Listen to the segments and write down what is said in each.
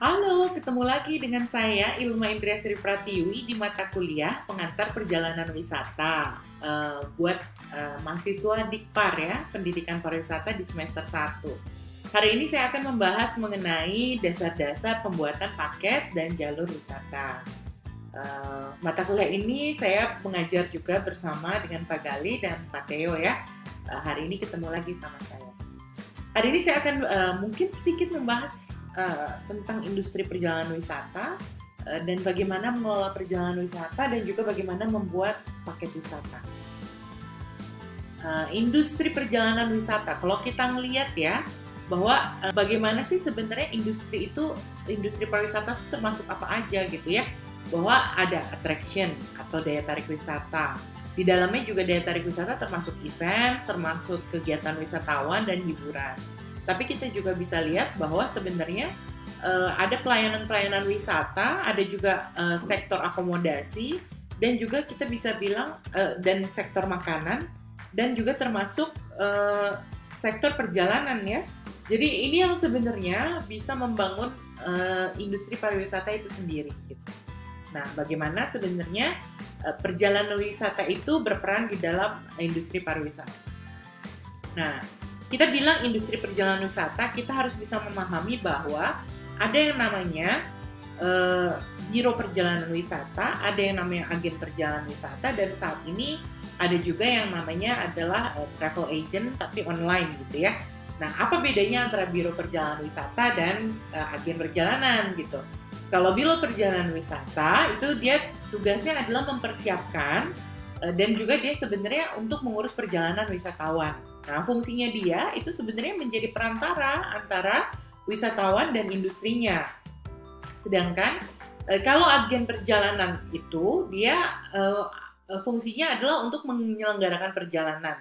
Halo, ketemu lagi dengan saya Ilma Indria Sri Pratiwi di mata kuliah Pengantar Perjalanan Wisata buat mahasiswa Dikpar ya, Pendidikan Pariwisata di semester 1. Hari ini saya akan membahas mengenai dasar-dasar pembuatan paket dan jalur wisata. Mata kuliah ini saya mengajar juga bersama dengan Pak Gali dan Pak Theo ya. Hari ini ketemu lagi sama saya. Hari ini saya akan mungkin sedikit membahas tentang industri perjalanan wisata dan bagaimana mengelola perjalanan wisata dan juga bagaimana membuat paket wisata. Industri perjalanan wisata, kalau kita ngelihat ya bahwa bagaimana sih sebenarnya industri pariwisata itu termasuk apa aja gitu ya, bahwa ada attraction atau daya tarik wisata. Di dalamnya juga daya tarik wisata termasuk events, termasuk kegiatan wisatawan dan hiburan. Tapi kita juga bisa lihat bahwa sebenarnya ada pelayanan-pelayanan wisata, ada juga sektor akomodasi, dan juga kita bisa bilang dan sektor makanan, dan juga termasuk sektor perjalanan ya. Jadi ini yang sebenarnya bisa membangun industri pariwisata itu sendiri. Gitu. Nah, bagaimana sebenarnya perjalanan wisata itu berperan di dalam industri pariwisata. Nah, kita bilang industri perjalanan wisata, kita harus bisa memahami bahwa ada yang namanya biro perjalanan wisata, ada yang namanya agen perjalanan wisata, dan saat ini ada juga yang namanya adalah travel agent tapi online gitu ya. Nah, apa bedanya antara biro perjalanan wisata dan agen perjalanan gitu? Kalau biro perjalanan wisata itu dia tugasnya adalah mempersiapkan dan juga dia sebenarnya untuk mengurus perjalanan wisatawan. Nah, fungsinya dia itu sebenarnya menjadi perantara antara wisatawan dan industrinya. Sedangkan kalau agen perjalanan itu dia fungsinya adalah untuk menyelenggarakan perjalanan.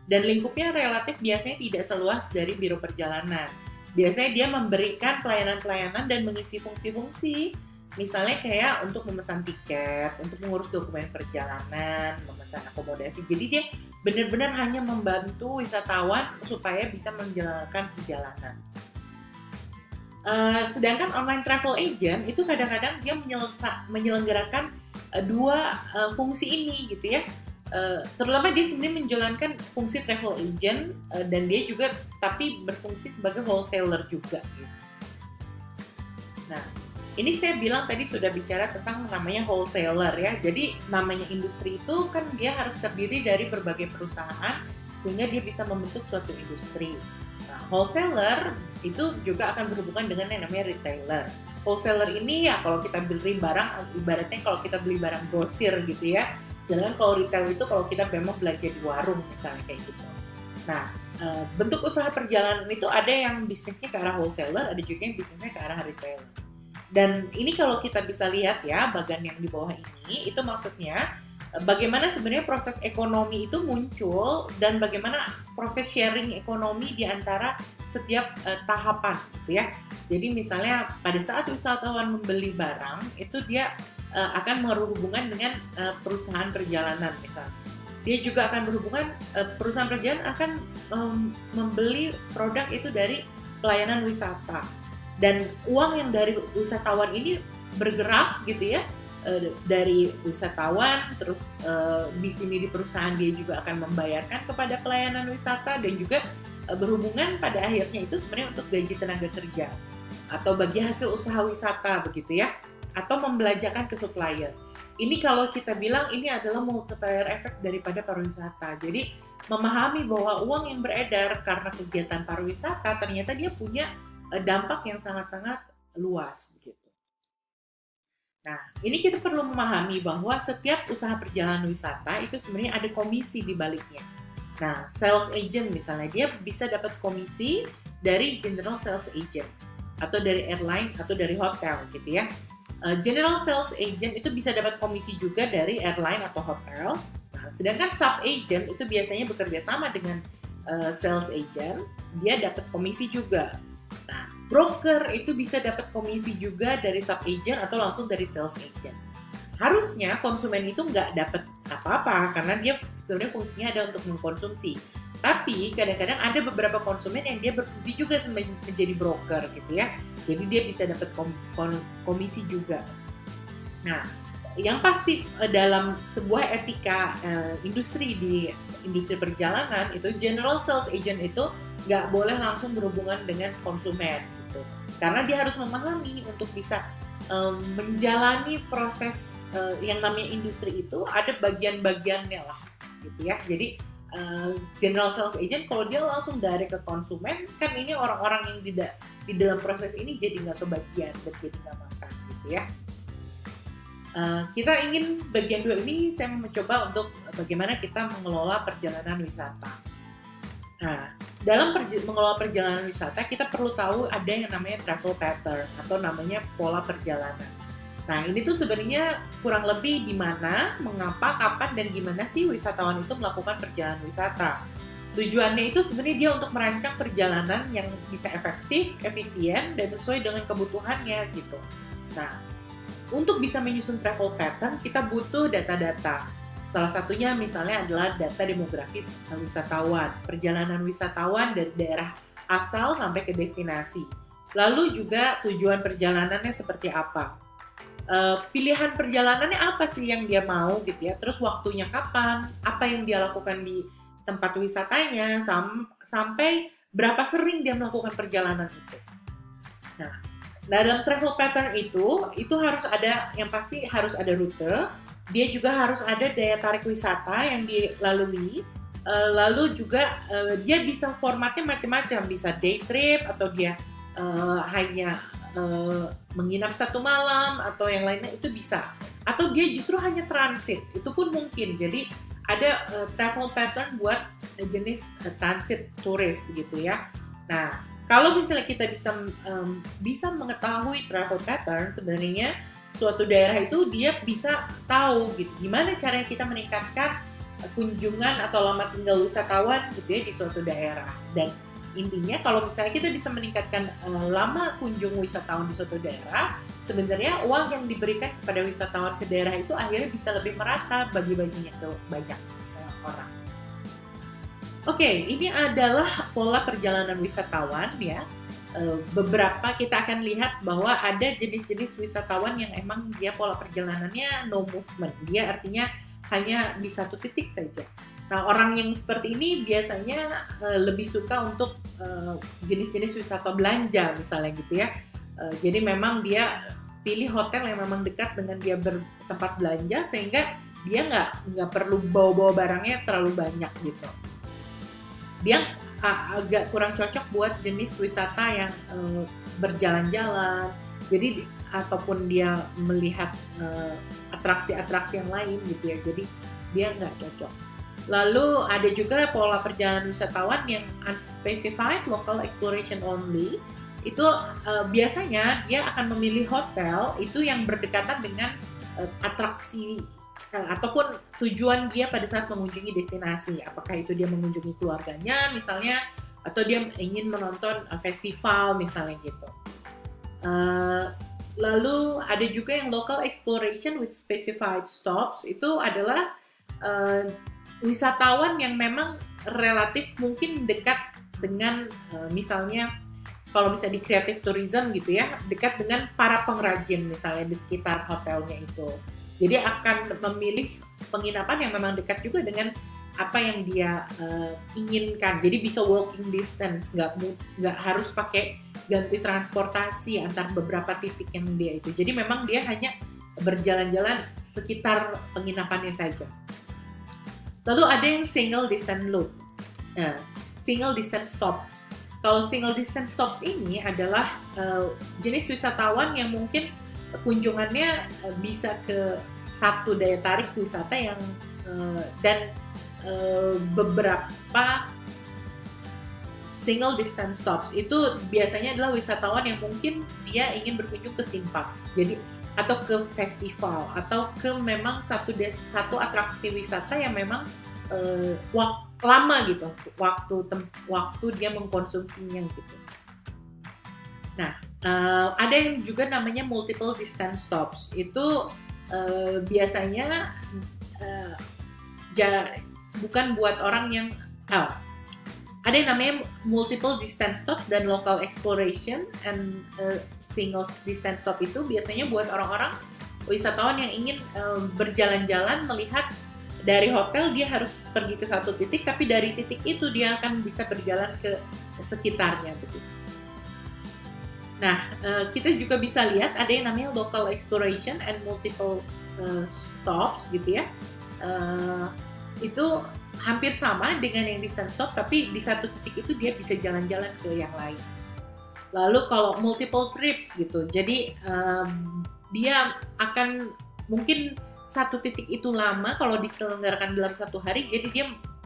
Dan lingkupnya relatif biasanya tidak seluas dari biro perjalanan. Biasanya dia memberikan pelayanan-pelayanan dan mengisi fungsi-fungsi. Misalnya kayak untuk memesan tiket, untuk mengurus dokumen perjalanan, memesan akomodasi. Jadi dia benar-benar hanya membantu wisatawan supaya bisa menjalankan perjalanan. Sedangkan online travel agent itu kadang-kadang dia menyelenggarakan dua fungsi ini gitu ya. Terutama dia sebenarnya menjalankan fungsi travel agent dan dia juga tapi berfungsi sebagai wholesaler juga. Gitu. Nah, ini saya bilang tadi sudah bicara tentang namanya wholesaler ya. Jadi namanya industri itu kan dia harus terdiri dari berbagai perusahaan sehingga dia bisa membentuk suatu industri. Nah, wholesaler itu juga akan berhubungan dengan yang namanya retailer. Wholesaler ini ya kalau kita beli barang, ibaratnya kalau kita beli barang grosir gitu ya. Sedangkan kalau retail itu kalau kita memang belanja di warung misalnya kayak gitu. Nah, bentuk usaha perjalanan itu ada yang bisnisnya ke arah wholesaler, ada juga yang bisnisnya ke arah retailer. Dan ini kalau kita bisa lihat ya, bagian yang di bawah ini, itu maksudnya bagaimana sebenarnya proses ekonomi itu muncul dan bagaimana proses sharing ekonomi di antara setiap tahapan gitu ya. Jadi misalnya pada saat wisatawan membeli barang, itu dia akan berhubungan dengan perusahaan perjalanan misalnya. Dia juga akan berhubungan, perusahaan perjalanan akan membeli produk itu dari pelayanan wisata. Dan uang yang dari wisatawan ini bergerak gitu ya, dari wisatawan, terus di sini di perusahaan dia juga akan membayarkan kepada pelayanan wisata dan juga berhubungan pada akhirnya itu sebenarnya untuk gaji tenaga kerja atau bagi hasil usaha wisata begitu ya, atau membelanjakan ke supplier. Ini kalau kita bilang ini adalah multiplier effect daripada pariwisata. Jadi memahami bahwa uang yang beredar karena kegiatan pariwisata ternyata dia punya dampak yang sangat-sangat luas begitu. Nah, ini kita perlu memahami bahwa setiap usaha perjalanan wisata itu sebenarnya ada komisi di baliknya. Nah, sales agent misalnya dia bisa dapat komisi dari general sales agent atau dari airline atau dari hotel gitu ya. General sales agent itu bisa dapat komisi juga dari airline atau hotel. Nah, sedangkan sub agent itu biasanya bekerja sama dengan sales agent, dia dapat komisi juga. Nah, broker itu bisa dapat komisi juga dari sub agent atau langsung dari sales agent. Harusnya konsumen itu nggak dapat apa-apa karena dia sebenarnya fungsinya ada untuk mengkonsumsi. Tapi kadang-kadang ada beberapa konsumen yang dia berfungsi juga menjadi broker gitu ya. Jadi dia bisa dapat komisi juga. Nah, yang pasti dalam sebuah etika industri di industri perjalanan itu general sales agent itu nggak boleh langsung berhubungan dengan konsumen gitu. Karena dia harus memahami untuk bisa menjalani proses yang namanya industri itu ada bagian-bagiannya lah gitu ya. Jadi general sales agent kalau dia langsung direct ke konsumen kan ini orang-orang yang tidak di dalam proses ini jadi nggak kebagian dan jadi nggak makan gitu ya. Kita ingin bagian 2 ini saya mencoba untuk bagaimana kita mengelola perjalanan wisata. Nah, dalam mengelola perjalanan wisata kita perlu tahu ada yang namanya travel pattern atau namanya pola perjalanan. Nah, ini tuh sebenarnya kurang lebih di mana, mengapa, kapan, dan gimana sih wisatawan itu melakukan perjalanan wisata. Tujuannya itu sebenarnya dia untuk merancang perjalanan yang bisa efektif, efisien, dan sesuai dengan kebutuhannya gitu. Nah, untuk bisa menyusun travel pattern, kita butuh data-data. Salah satunya misalnya adalah data demografi wisatawan, perjalanan wisatawan dari daerah asal sampai ke destinasi. Lalu juga tujuan perjalanannya seperti apa. Pilihan perjalanannya apa sih yang dia mau gitu ya, terus waktunya kapan, apa yang dia lakukan di tempat wisatanya, sampai berapa sering dia melakukan perjalanan itu. Nah, dalam travel pattern itu harus ada, yang pasti harus ada rute, dia juga harus ada daya tarik wisata yang dilalui, lalu juga dia bisa formatnya macam-macam, bisa day trip atau dia hanya menginap 1 malam atau yang lainnya itu bisa, atau dia justru hanya transit, itu pun mungkin. Jadi ada travel pattern buat jenis transit turis gitu ya. Nah, kalau misalnya kita bisa mengetahui travel pattern, sebenarnya suatu daerah itu dia bisa tahu gitu gimana caranya kita meningkatkan kunjungan atau lama tinggal wisatawan gitu ya di suatu daerah. Dan intinya kalau misalnya kita bisa meningkatkan lama kunjung wisatawan di suatu daerah, sebenarnya uang yang diberikan kepada wisatawan ke daerah itu akhirnya bisa lebih merata bagi-baginya ke banyak orang. Oke, ini adalah pola perjalanan wisatawan ya. Beberapa kita akan lihat bahwa ada jenis-jenis wisatawan yang emang dia pola perjalanannya no movement. Dia artinya hanya di satu titik saja. Nah, orang yang seperti ini biasanya lebih suka untuk jenis-jenis wisata belanja misalnya gitu ya. Jadi memang dia pilih hotel yang memang dekat dengan dia bertempat belanja sehingga dia nggak perlu bawa-bawa barangnya terlalu banyak gitu. Dia agak kurang cocok buat jenis wisata yang berjalan-jalan. Jadi ataupun dia melihat atraksi-atraksi yang lain gitu ya. Jadi dia nggak cocok. Lalu ada juga pola perjalanan wisatawan yang unspecified local exploration only. Itu biasanya dia akan memilih hotel itu yang berdekatan dengan atraksi ataupun tujuan dia pada saat mengunjungi destinasi. Apakah itu dia mengunjungi keluarganya misalnya, atau dia ingin menonton festival misalnya gitu. Lalu ada juga yang local exploration with specified stops. Itu adalah wisatawan yang memang relatif mungkin dekat dengan misalnya kalau misalnya di creative tourism gitu ya, dekat dengan para pengrajin misalnya di sekitar hotelnya itu. Jadi akan memilih penginapan yang memang dekat juga dengan apa yang dia inginkan. Jadi bisa walking distance, nggak harus pakai ganti transportasi antar beberapa titik yang dia itu. Jadi memang dia hanya berjalan-jalan sekitar penginapannya saja. Lalu ada yang single distance loop, single distance stops. Kalau single distance stops ini adalah jenis wisatawan yang mungkin kunjungannya bisa ke satu daya tarik wisata yang dan beberapa single distance stops itu biasanya adalah wisatawan yang mungkin dia ingin berkunjung ke theme park, jadi atau ke festival atau ke memang satu atraksi wisata yang memang lama gitu waktu dia mengkonsumsinya gitu. Nah, ada yang juga namanya multiple distance stops. Itu biasanya bukan buat orang yang ada yang namanya multiple distance stop dan local exploration, and single distance stop itu biasanya buat orang-orang wisatawan yang ingin berjalan-jalan melihat dari hotel. Dia harus pergi ke satu titik, tapi dari titik itu dia akan bisa berjalan ke sekitarnya begitu. Nah, kita juga bisa lihat ada yang namanya local exploration and multiple stops gitu ya. Itu hampir sama dengan yang distance stop, tapi di satu titik itu dia bisa jalan-jalan ke yang lain. Lalu kalau multiple trips gitu, jadi dia akan mungkin satu titik itu lama kalau diselenggarakan dalam satu hari, jadi dia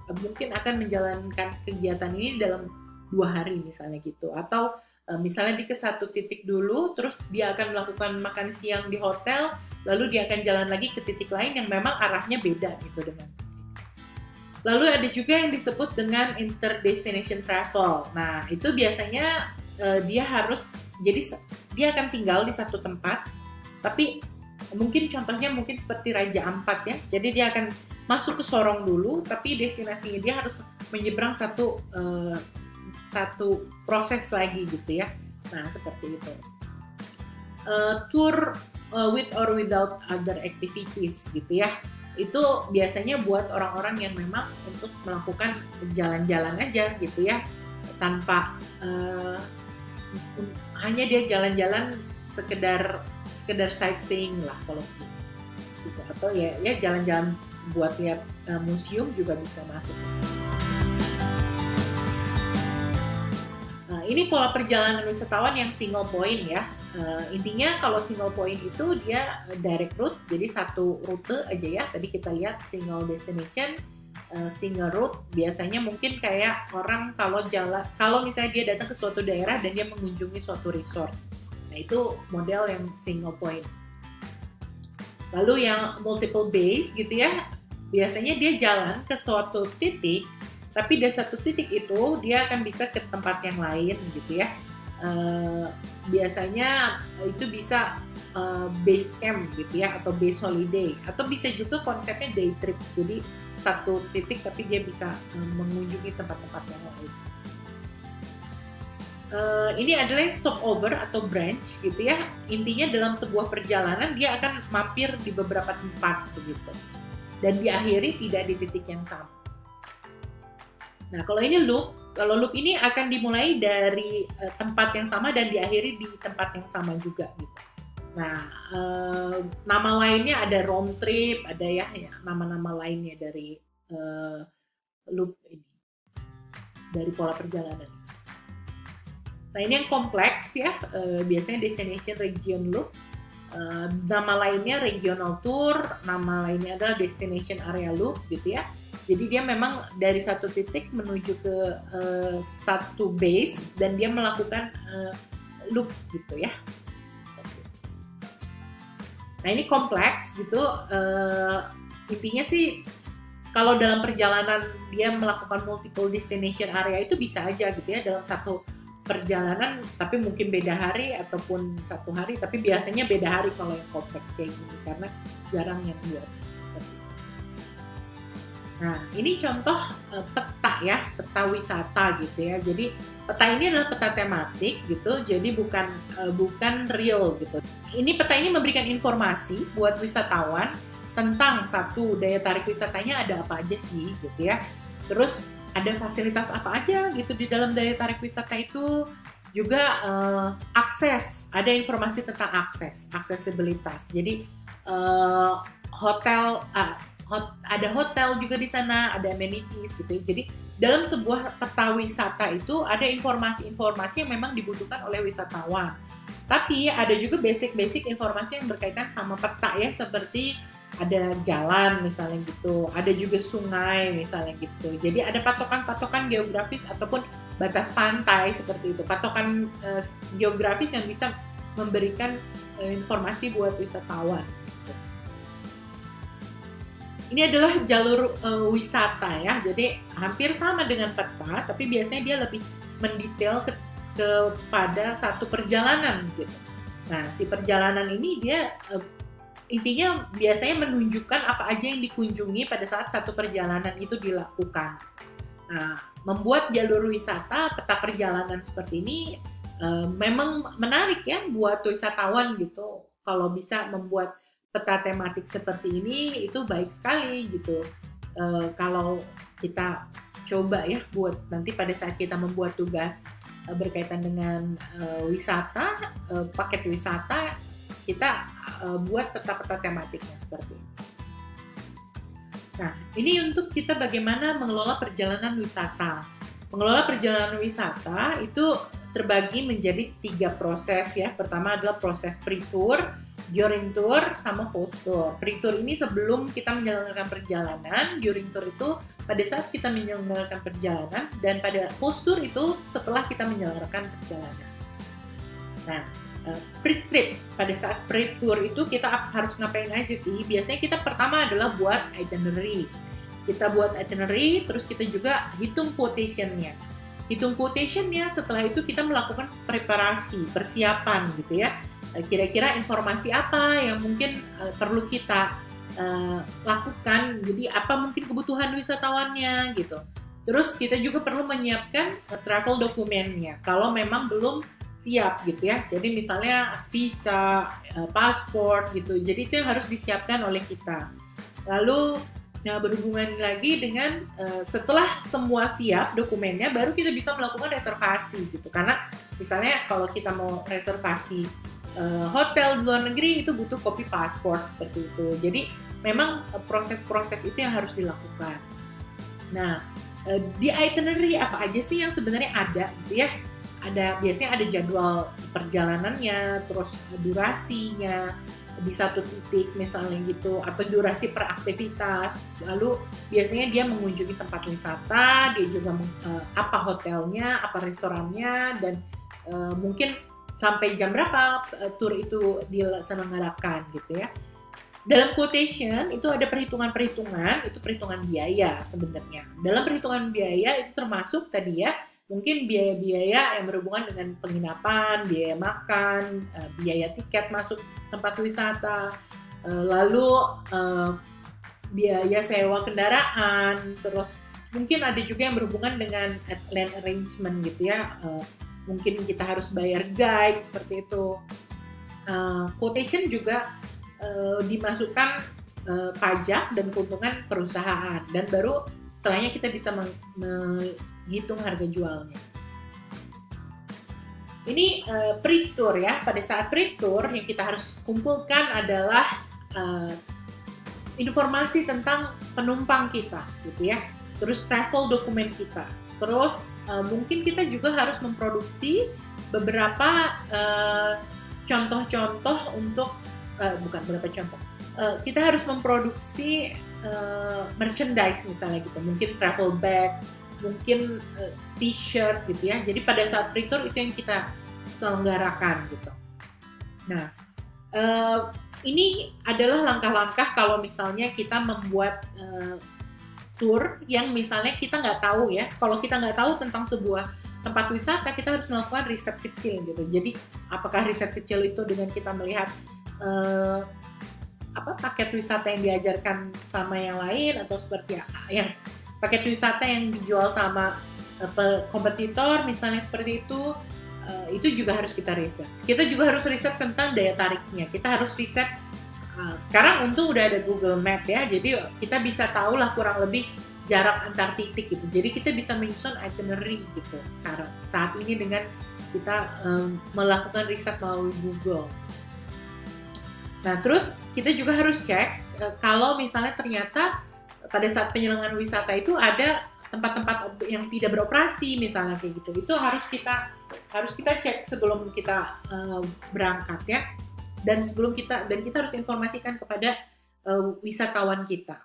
mungkin akan menjalankan kegiatan ini dalam 2 hari misalnya gitu. Atau misalnya dia ke satu titik dulu, terus dia akan melakukan makan siang di hotel, lalu dia akan jalan lagi ke titik lain yang memang arahnya beda gitu dengan. Lalu ada juga yang disebut dengan interdestination travel. Nah, itu biasanya dia akan tinggal di satu tempat, tapi mungkin contohnya seperti Raja Ampat ya. Jadi dia akan masuk ke Sorong dulu, tapi destinasinya dia harus menyeberang satu proses lagi gitu ya. Nah, seperti itu. Tour with or without other activities gitu ya. Itu biasanya buat orang-orang yang memang untuk melakukan jalan-jalan aja gitu ya, tanpa hanya dia jalan-jalan sekedar sightseeing lah kalau gitu. Atau ya jalan-jalan buat lihat museum juga bisa masuk ke sini. Nah, ini pola perjalanan wisatawan yang single point ya. Intinya kalau single point itu dia direct route, jadi satu rute aja ya. Tadi kita lihat single destination, single route. Biasanya mungkin kayak orang kalau misalnya dia datang ke suatu daerah dan dia mengunjungi suatu resort. Nah, itu model yang single point. Lalu yang multiple base gitu ya, biasanya dia jalan ke suatu titik, tapi dari satu titik itu dia akan bisa ke tempat yang lain gitu ya. Biasanya itu bisa base camp gitu ya, atau base holiday, atau bisa juga konsepnya day trip, jadi satu titik tapi dia bisa mengunjungi tempat-tempat yang lain. Ini adalah stopover atau branch gitu ya. Intinya dalam sebuah perjalanan dia akan mampir di beberapa tempat begitu, dan diakhiri tidak di titik yang sama. Nah, kalau ini loop. Kalau loop ini akan dimulai dari tempat yang sama dan diakhiri di tempat yang sama juga gitu. Nah, nama lainnya ada round trip, ada ya nama-nama lainnya dari loop ini, dari pola perjalanan. Nah, ini yang kompleks ya, biasanya destination region loop. Nama lainnya regional tour, nama lainnya adalah destination area loop gitu ya. Jadi dia memang dari satu titik menuju ke satu base dan dia melakukan loop gitu ya. Nah, ini kompleks gitu. Intinya sih kalau dalam perjalanan dia melakukan multiple destination area itu bisa aja gitu ya dalam satu perjalanan, tapi mungkin beda hari ataupun satu hari, tapi biasanya beda hari kalau yang kompleks kayak gini karena jarang yang buat seperti itu. Nah, ini contoh peta ya, peta wisata gitu ya. Jadi peta ini adalah peta tematik gitu, jadi bukan real gitu. Ini peta ini memberikan informasi buat wisatawan tentang satu daya tarik wisatanya ada apa aja sih gitu ya. Terus ada fasilitas apa aja gitu di dalam daya tarik wisata itu, juga akses, ada informasi tentang aksesibilitas. Jadi ada hotel juga di sana, ada amenities gitu. Jadi dalam sebuah peta wisata itu ada informasi-informasi yang memang dibutuhkan oleh wisatawan. Tapi ada juga basic informasi yang berkaitan sama peta ya, seperti ada jalan misalnya gitu, ada juga sungai misalnya gitu. Jadi ada patokan-patokan geografis ataupun batas pantai seperti itu. Patokan geografis yang bisa memberikan informasi buat wisatawan. Ini adalah jalur wisata ya, jadi hampir sama dengan peta, tapi biasanya dia lebih mendetail kepada satu perjalanan gitu. Nah, si perjalanan ini dia intinya biasanya menunjukkan apa aja yang dikunjungi pada saat satu perjalanan itu dilakukan. Nah, membuat jalur wisata, peta perjalanan seperti ini memang menarik ya buat wisatawan gitu. Kalau bisa membuat peta tematik seperti ini itu baik sekali gitu. Kalau kita coba ya buat nanti pada saat kita membuat tugas berkaitan dengan wisata, paket wisata, kita buat peta-peta tematiknya seperti ini. Nah, ini untuk kita bagaimana mengelola perjalanan wisata. Mengelola perjalanan wisata itu terbagi menjadi 3 proses ya. Pertama adalah proses pre-tour, during tour, sama post-tour. Pre-tour ini sebelum kita menjalankan perjalanan, during tour itu pada saat kita menjalankan perjalanan, dan pada post-tour itu setelah kita menjalankan perjalanan. Nah, pre-trip, pada saat pre-tour itu kita harus ngapain aja sih? Biasanya kita pertama adalah buat itinerary. Kita buat itinerary, terus kita juga hitung quotation-nya. Hitung quotation-nya, setelah itu kita melakukan preparasi, persiapan gitu ya. Kira-kira informasi apa yang mungkin perlu kita lakukan, jadi apa mungkin kebutuhan wisatawannya gitu. Terus kita juga perlu menyiapkan travel dokumennya, kalau memang belum siap gitu ya. Jadi misalnya visa, paspor gitu. Jadi itu yang harus disiapkan oleh kita. Lalu berhubungan lagi dengan setelah semua siap dokumennya, baru kita bisa melakukan reservasi gitu. Karena misalnya kalau kita mau reservasi hotel di luar negeri itu butuh kopi paspor seperti itu. Jadi memang proses-proses itu yang harus dilakukan. Nah, di itinerary apa aja sih yang sebenarnya ada gitu ya? Biasanya ada jadwal perjalanannya, terus durasinya di satu titik misalnya gitu, atau durasi per aktivitas. Lalu biasanya dia mengunjungi tempat wisata, dia juga apa hotelnya, apa restorannya, dan mungkin sampai jam berapa tour itu diselenggarakan gitu ya. Dalam quotation itu ada perhitungan-perhitungan, itu perhitungan biaya sebenarnya. Dalam perhitungan biaya itu termasuk tadi ya, mungkin biaya-biaya yang berhubungan dengan penginapan, biaya makan, biaya tiket masuk tempat wisata, lalu biaya sewa kendaraan, terus mungkin ada juga yang berhubungan dengan land arrangement gitu ya, mungkin kita harus bayar guide seperti itu. Quotation juga dimasukkan pajak dan keuntungan perusahaan, dan baru setelahnya kita bisa menghitung harga jualnya. Ini pre-tour ya. Pada saat pre-tour yang kita harus kumpulkan adalah informasi tentang penumpang kita gitu ya. Terus travel dokumen kita. Terus mungkin kita juga harus memproduksi beberapa contoh-contoh untuk kita harus memproduksi merchandise misalnya gitu, mungkin travel bag, mungkin t-shirt gitu ya. Jadi pada saat pre-tour itu yang kita selenggarakan gitu. Nah, ini adalah langkah-langkah kalau misalnya kita membuat tour yang misalnya kita nggak tahu ya. Kalau kita nggak tahu tentang sebuah tempat wisata, kita harus melakukan riset kecil gitu. Jadi apakah riset kecil itu dengan kita melihat paket wisata yang diajarkan sama yang lain, atau seperti yang paket wisata yang dijual sama kompetitor misalnya seperti itu juga harus kita riset. Kita juga harus riset tentang daya tariknya. Kita harus riset, sekarang untung udah ada Google Map ya, jadi kita bisa tahu lah kurang lebih jarak antar titik gitu. Jadi kita bisa menyusun itinerary gitu sekarang saat ini dengan kita melakukan riset melalui Google. Nah, terus kita juga harus cek kalau misalnya ternyata pada saat penyelenggaraan wisata itu ada tempat-tempat yang tidak beroperasi misalnya kayak gitu. Itu harus kita cek sebelum kita berangkat ya. Dan kita harus informasikan kepada wisatawan kita.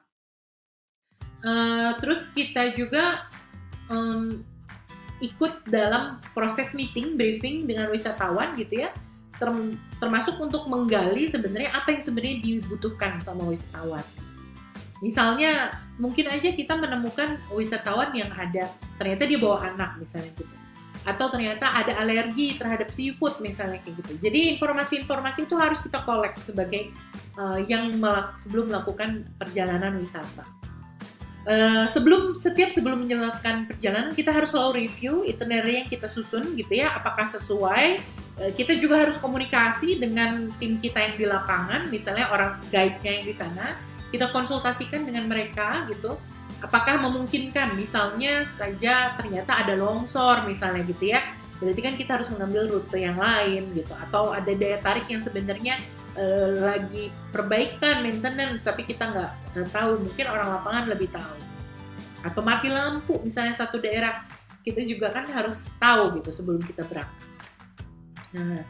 Terus kita juga ikut dalam proses meeting, briefing dengan wisatawan gitu ya. Termasuk untuk menggali sebenarnya apa yang sebenarnya dibutuhkan sama wisatawan. Misalnya mungkin aja kita menemukan wisatawan yang ternyata dia bawa anak misalnya gitu, atau ternyata ada alergi terhadap seafood misalnya kayak gitu. Jadi informasi-informasi itu harus kita collect sebagai sebelum melakukan perjalanan wisata. Sebelum menjalankan perjalanan, kita harus selalu review itinerary yang kita susun gitu ya, apakah sesuai. Kita juga harus komunikasi dengan tim kita yang di lapangan, misalnya orang guide-nya yang di sana, kita konsultasikan dengan mereka gitu, apakah memungkinkan, misalnya saja ternyata ada longsor misalnya gitu ya, berarti kan kita harus mengambil rute yang lain gitu, atau ada daya tarik yang sebenarnya lagi perbaikan, maintenance, tapi kita nggak tahu, mungkin orang lapangan lebih tahu. Atau mati lampu misalnya satu daerah, kita juga kan harus tahu gitu sebelum kita berangkat. Nah,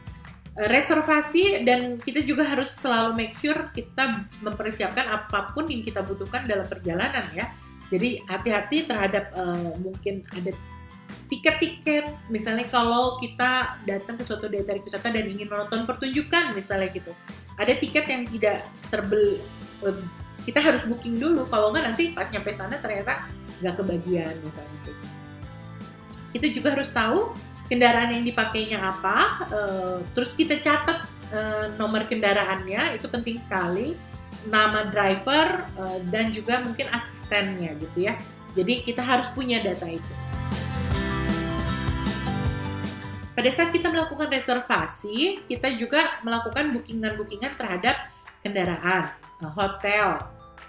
reservasi, dan kita juga harus selalu make sure kita mempersiapkan apapun yang kita butuhkan dalam perjalanan ya. Jadi hati-hati terhadap mungkin ada tiket-tiket, misalnya kalau kita datang ke suatu daya tarik wisata dan ingin menonton pertunjukan misalnya gitu, ada tiket yang tidak terbeli, kita harus booking dulu, kalau nggak nanti pas nyampe sana ternyata nggak kebagian misalnya gitu. Kita juga harus tahu kendaraan yang dipakainya apa, terus kita catat nomor kendaraannya, itu penting sekali, nama driver, dan juga mungkin asistennya gitu ya. Jadi kita harus punya data itu. Pada saat kita melakukan reservasi, kita juga melakukan bookingan terhadap kendaraan, hotel,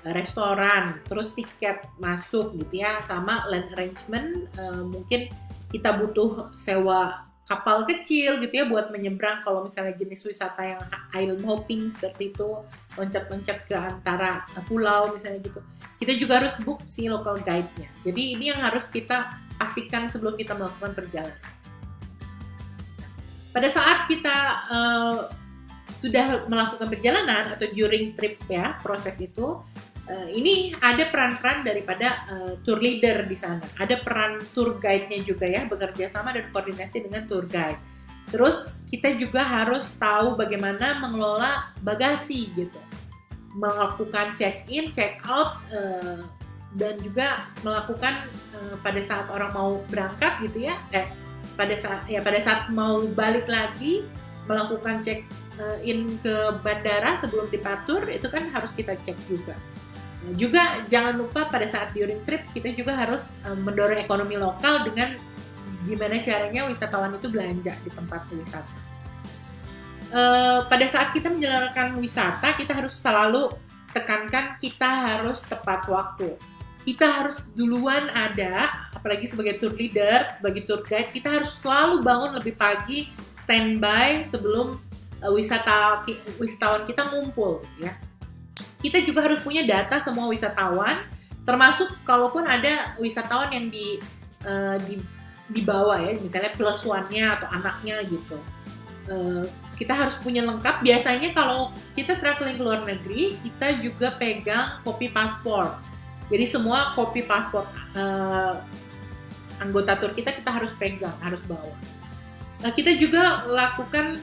restoran, terus tiket masuk gitu ya, sama land arrangement. Mungkin kita butuh sewa kapal kecil gitu ya buat menyeberang kalau misalnya jenis wisata yang island hopping seperti itu, loncat-loncat ke antara pulau misalnya gitu. Kita juga harus book si local guide-nya. Jadi ini yang harus kita pastikan sebelum kita melakukan perjalanan. Pada saat kita sudah melakukan perjalanan atau during trip ya, proses itu, ini ada peran-peran daripada tour leader di sana. Ada peran tour guide-nya juga ya, bekerja sama dan koordinasi dengan tour guide. Terus kita juga harus tahu bagaimana mengelola bagasi gitu. Melakukan check-in, check-out, dan juga melakukan pada saat orang mau berangkat gitu ya, pada saat mau balik lagi melakukan check in ke bandara sebelum departure, itu kan harus kita cek juga. Nah, juga jangan lupa pada saat during trip kita juga harus mendorong ekonomi lokal dengan gimana caranya wisatawan itu belanja di tempat wisata. Pada saat kita menjalankan wisata, kita harus selalu tekankan kita harus tepat waktu. Kita harus duluan ada, apalagi sebagai tour leader, sebagai tour guide, kita harus selalu bangun lebih pagi, standby sebelum wisatawan kita ngumpul ya. Kita juga harus punya data semua wisatawan, termasuk kalaupun ada wisatawan yang dibawa ya, misalnya plus one-nya atau anaknya gitu. Kita harus punya lengkap. Biasanya kalau kita traveling ke luar negeri, kita juga pegang kopi paspor. Jadi semua kopi paspor anggota tour kita harus pegang, harus bawa. Kita juga lakukan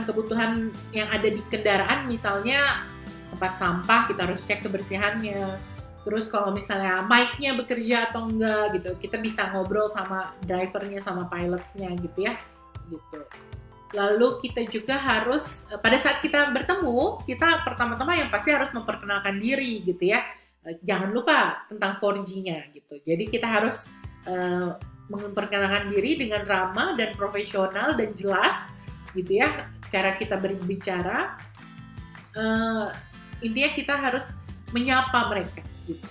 kebutuhan yang ada di kendaraan, misalnya tempat sampah kita harus cek kebersihannya. Terus kalau misalnya mic-nya bekerja atau enggak gitu, kita bisa ngobrol sama drivernya, sama pilotsnya gitu ya. Gitu. Lalu kita juga harus, pada saat kita bertemu, kita pertama-tama yang pasti harus memperkenalkan diri gitu ya. Jangan lupa tentang 4G-nya gitu. Jadi kita harus memperkenalkan diri dengan ramah dan profesional dan jelas gitu ya. Cara kita berbicara, intinya kita harus menyapa mereka gitu.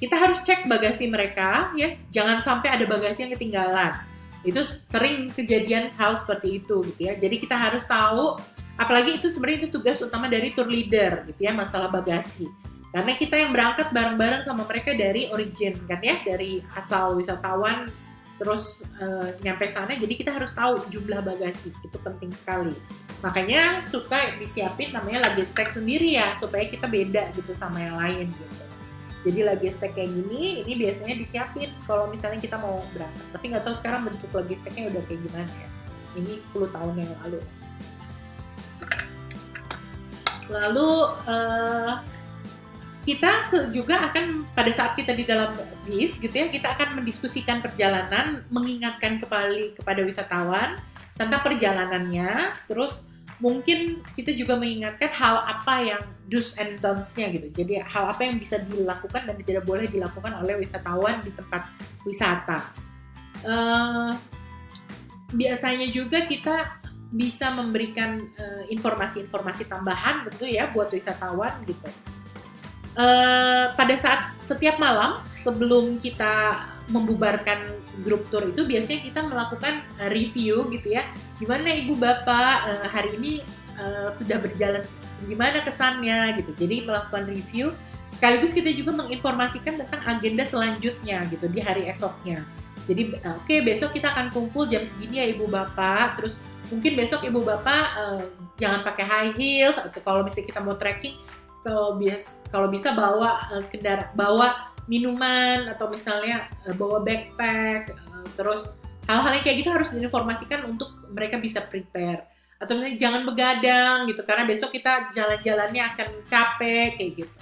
Kita harus cek bagasi mereka ya. Jangan sampai ada bagasi yang ketinggalan. Itu sering kejadian hal seperti itu gitu ya. Jadi kita harus tahu, apalagi itu sebenarnya itu tugas utama dari tour leader gitu ya, masalah bagasi. Karena kita yang berangkat bareng-bareng sama mereka dari origin kan ya, dari asal wisatawan terus nyampe sana, jadi kita harus tahu jumlah bagasi, itu penting sekali. Makanya suka disiapin namanya luggage tag sendiri ya, supaya kita beda gitu sama yang lain gitu. Jadi luggage tag kayak gini, ini biasanya disiapin kalau misalnya kita mau berangkat. Tapi nggak tahu sekarang bentuk luggage tag-nya udah kayak gimana ya. Ini 10 tahun yang lalu. Lalu kita juga akan, pada saat kita di dalam bis gitu ya, kita akan mendiskusikan perjalanan, mengingatkan kembali kepada wisatawan tentang perjalanannya, terus mungkin kita juga mengingatkan hal apa yang do's and don'ts-nya gitu. Jadi hal apa yang bisa dilakukan dan tidak boleh dilakukan oleh wisatawan di tempat wisata. Biasanya juga kita bisa memberikan informasi-informasi tambahan tentu ya buat wisatawan gitu. Pada saat setiap malam sebelum kita membubarkan grup tour itu biasanya kita melakukan review gitu ya, gimana ibu bapak hari ini sudah berjalan, gimana kesannya gitu. Jadi melakukan review sekaligus kita juga menginformasikan tentang agenda selanjutnya gitu di hari esoknya. Jadi oke, besok kita akan kumpul jam segini ya ibu bapak, terus mungkin besok ibu bapak jangan pakai high heels, atau kalau misalnya kita mau trekking kalau bisa bawa bawa minuman, atau misalnya bawa backpack, terus hal-hal yang kayak gitu harus diinformasikan untuk mereka bisa prepare. Atau misalnya jangan begadang gitu karena besok kita jalan-jalannya akan capek kayak gitu.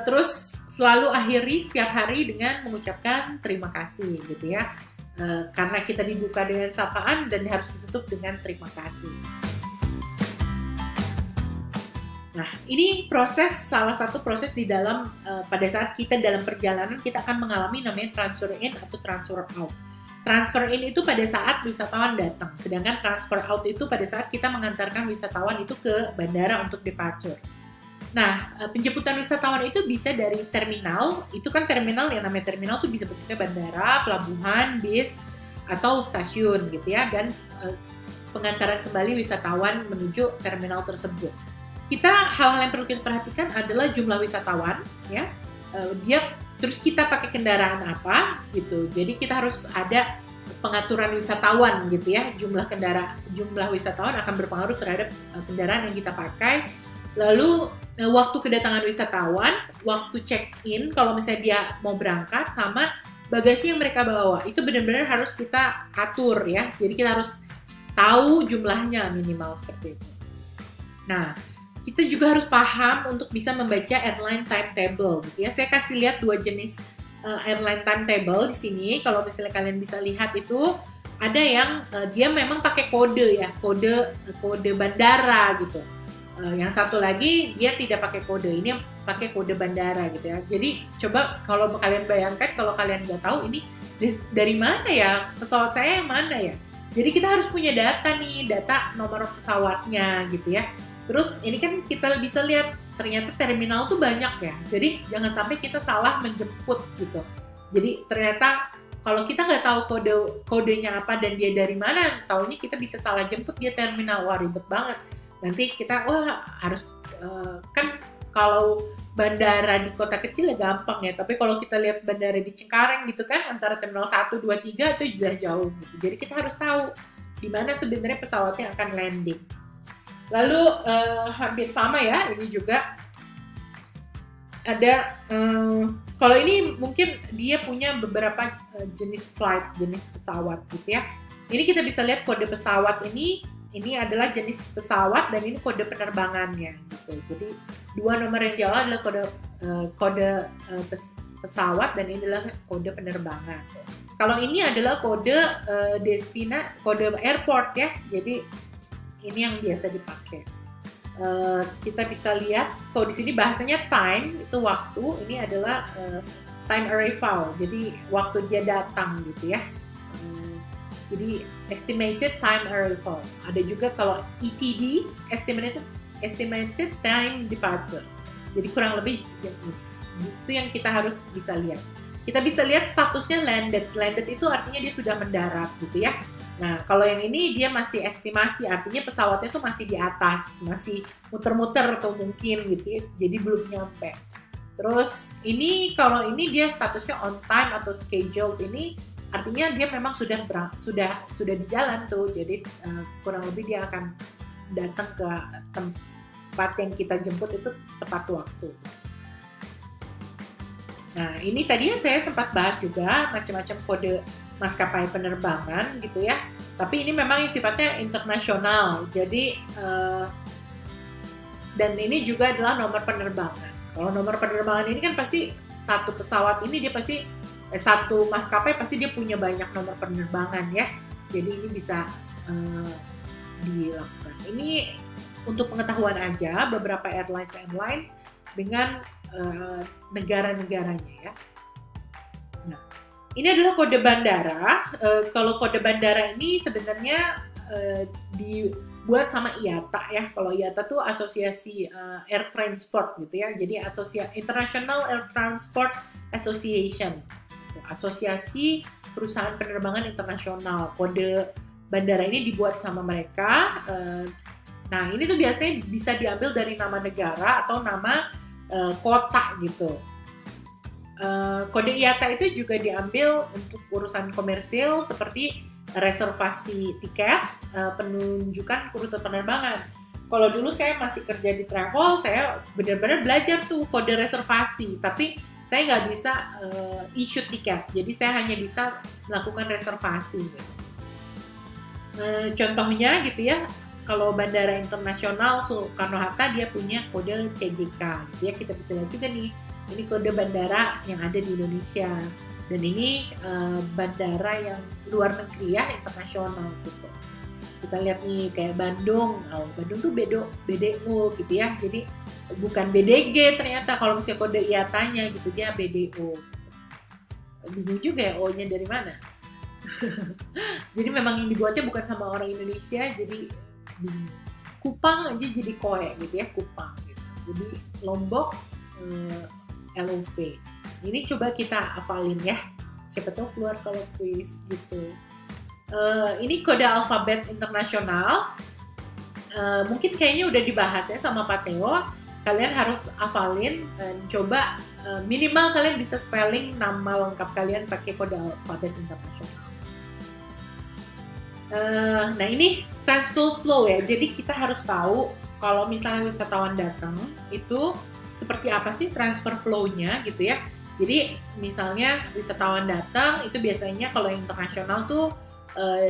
Terus selalu akhiri setiap hari dengan mengucapkan terima kasih gitu ya, karena kita dibuka dengan sapaan dan harus ditutup dengan terima kasih. Nah, ini salah satu proses di dalam pada saat kita dalam perjalanan kita akan mengalami namanya transfer in atau transfer out. Transfer in itu pada saat wisatawan datang, sedangkan transfer out itu pada saat kita mengantarkan wisatawan itu ke bandara untuk departure. Nah, penjemputan wisatawan itu bisa dari terminal, itu kan terminal, yang namanya terminal itu bisa bentuknya bandara, pelabuhan, bis, atau stasiun gitu ya, dan pengantaran kembali wisatawan menuju terminal tersebut. Hal-hal yang perlu kita perhatikan adalah jumlah wisatawan, ya. Terus kita pakai kendaraan apa, gitu. Jadi kita harus ada pengaturan wisatawan, gitu ya. Jumlah wisatawan akan berpengaruh terhadap kendaraan yang kita pakai. Lalu waktu kedatangan wisatawan, waktu check-in, kalau misalnya dia mau berangkat, sama bagasi yang mereka bawa, itu benar-benar harus kita atur ya. Jadi kita harus tahu jumlahnya minimal seperti itu. Nah, kita juga harus paham untuk bisa membaca airline timetable gitu ya. Saya kasih lihat 2 jenis airline timetable di sini. Kalau misalnya kalian bisa lihat itu ada yang dia memang pakai kode ya, kode bandara gitu. Yang satu lagi dia tidak pakai kode, ini yang pakai kode bandara gitu ya. Jadi coba kalau kalian bayangkan, kalau kalian nggak tahu ini dari mana ya, pesawat saya yang mana ya. Jadi kita harus punya data nih, data nomor pesawatnya gitu ya. Terus ini kan kita bisa lihat ternyata terminal tuh banyak ya. Jadi jangan sampai kita salah menjemput gitu. Jadi ternyata kalau kita nggak tahu kodenya apa dan dia dari mana, taunya kita bisa salah jemput dia terminal. Wah, ribet banget. Nanti kita harus kan kalau bandara di kota kecil ya gampang ya, tapi kalau kita lihat bandara di Cengkareng gitu kan, antara terminal 1, 2, 3 itu sudah jauh gitu. Jadi kita harus tahu di mana sebenarnya pesawatnya akan landing. Lalu hampir sama ya, ini juga ada kalau ini mungkin dia punya beberapa jenis pesawat gitu ya. Ini kita bisa lihat kode pesawat ini adalah jenis pesawat dan ini kode penerbangannya gitu. Jadi 2 nomor yang di awal adalah kode pesawat dan ini adalah kode penerbangan. Kalau ini adalah kode kode airport ya. Jadi ini yang biasa dipakai. Kita bisa lihat kalau di sini bahasanya time itu waktu, ini adalah time arrival. Jadi waktu dia datang gitu ya. Jadi estimated time arrival. Ada juga kalau ETD, estimated time departure. Jadi kurang lebih itu yang kita harus bisa lihat. Kita bisa lihat statusnya landed. Landed itu artinya dia sudah mendarat gitu ya. Nah, kalau yang ini dia masih estimasi, artinya pesawatnya itu masih di atas, masih muter-muter atau mungkin gitu ya. Jadi belum nyampe. Terus ini kalau ini dia statusnya on time atau scheduled, ini artinya dia memang sudah di jalan tuh. Jadi kurang lebih dia akan datang ke tempat yang kita jemput itu tepat waktu. Nah, ini tadinya saya sempat bahas juga macam-macam kode maskapai penerbangan gitu ya. Tapi ini memang yang sifatnya internasional. Jadi dan ini juga adalah nomor penerbangan. Kalau nomor penerbangan ini kan pasti satu pesawat ini dia pasti satu maskapai pasti dia punya banyak nomor penerbangan ya. Jadi ini bisa dilakukan. Ini untuk pengetahuan aja beberapa airlines dengan negara-negaranya ya. Nah, ini adalah kode bandara. Kalau kode bandara ini sebenarnya dibuat sama IATA ya. Kalau IATA tuh Asosiasi Air Transport gitu ya. Jadi International Air Transport Association, asosiasi perusahaan penerbangan internasional. Kode bandara ini dibuat sama mereka. Nah, ini tuh biasanya bisa diambil dari nama negara atau nama kota gitu. Kode IATA itu juga diambil untuk urusan komersil seperti reservasi tiket, penunjukan rute penerbangan. Kalau dulu saya masih kerja di travel, saya benar-benar belajar tuh kode reservasi, tapi saya nggak bisa issue tiket, jadi saya hanya bisa melakukan reservasi. Contohnya gitu ya, kalau Bandara Internasional Soekarno-Hatta dia punya kode CGK, ya kita bisa lihat juga nih, ini kode bandara yang ada di Indonesia, dan ini bandara yang luar negeri ya, internasional gitu. Kita lihat nih kayak Bandung, Bandung tuh BDO gitu ya, jadi bukan BDG ternyata kalau misalnya kode IATA-nya gitu, dia BDO. Bingung juga ya O-nya dari mana. Jadi memang yang dibuatnya bukan sama orang Indonesia, jadi Kupang aja jadi Koe gitu ya, Kupang gitu. Jadi Lombok LOP. Ini coba kita hafalin ya, siapa tahu keluar kalau quiz gitu. Ini kode alfabet internasional. Mungkin kayaknya udah dibahas ya sama Pak Theo. Kalian harus hafalin dan coba minimal kalian bisa spelling nama lengkap kalian pakai kode alfabet internasional. Nah ini transfer flow ya, jadi kita harus tahu kalau misalnya wisatawan datang itu seperti apa sih transfer flow-nya gitu ya. Jadi misalnya wisatawan datang itu biasanya kalau internasional tuh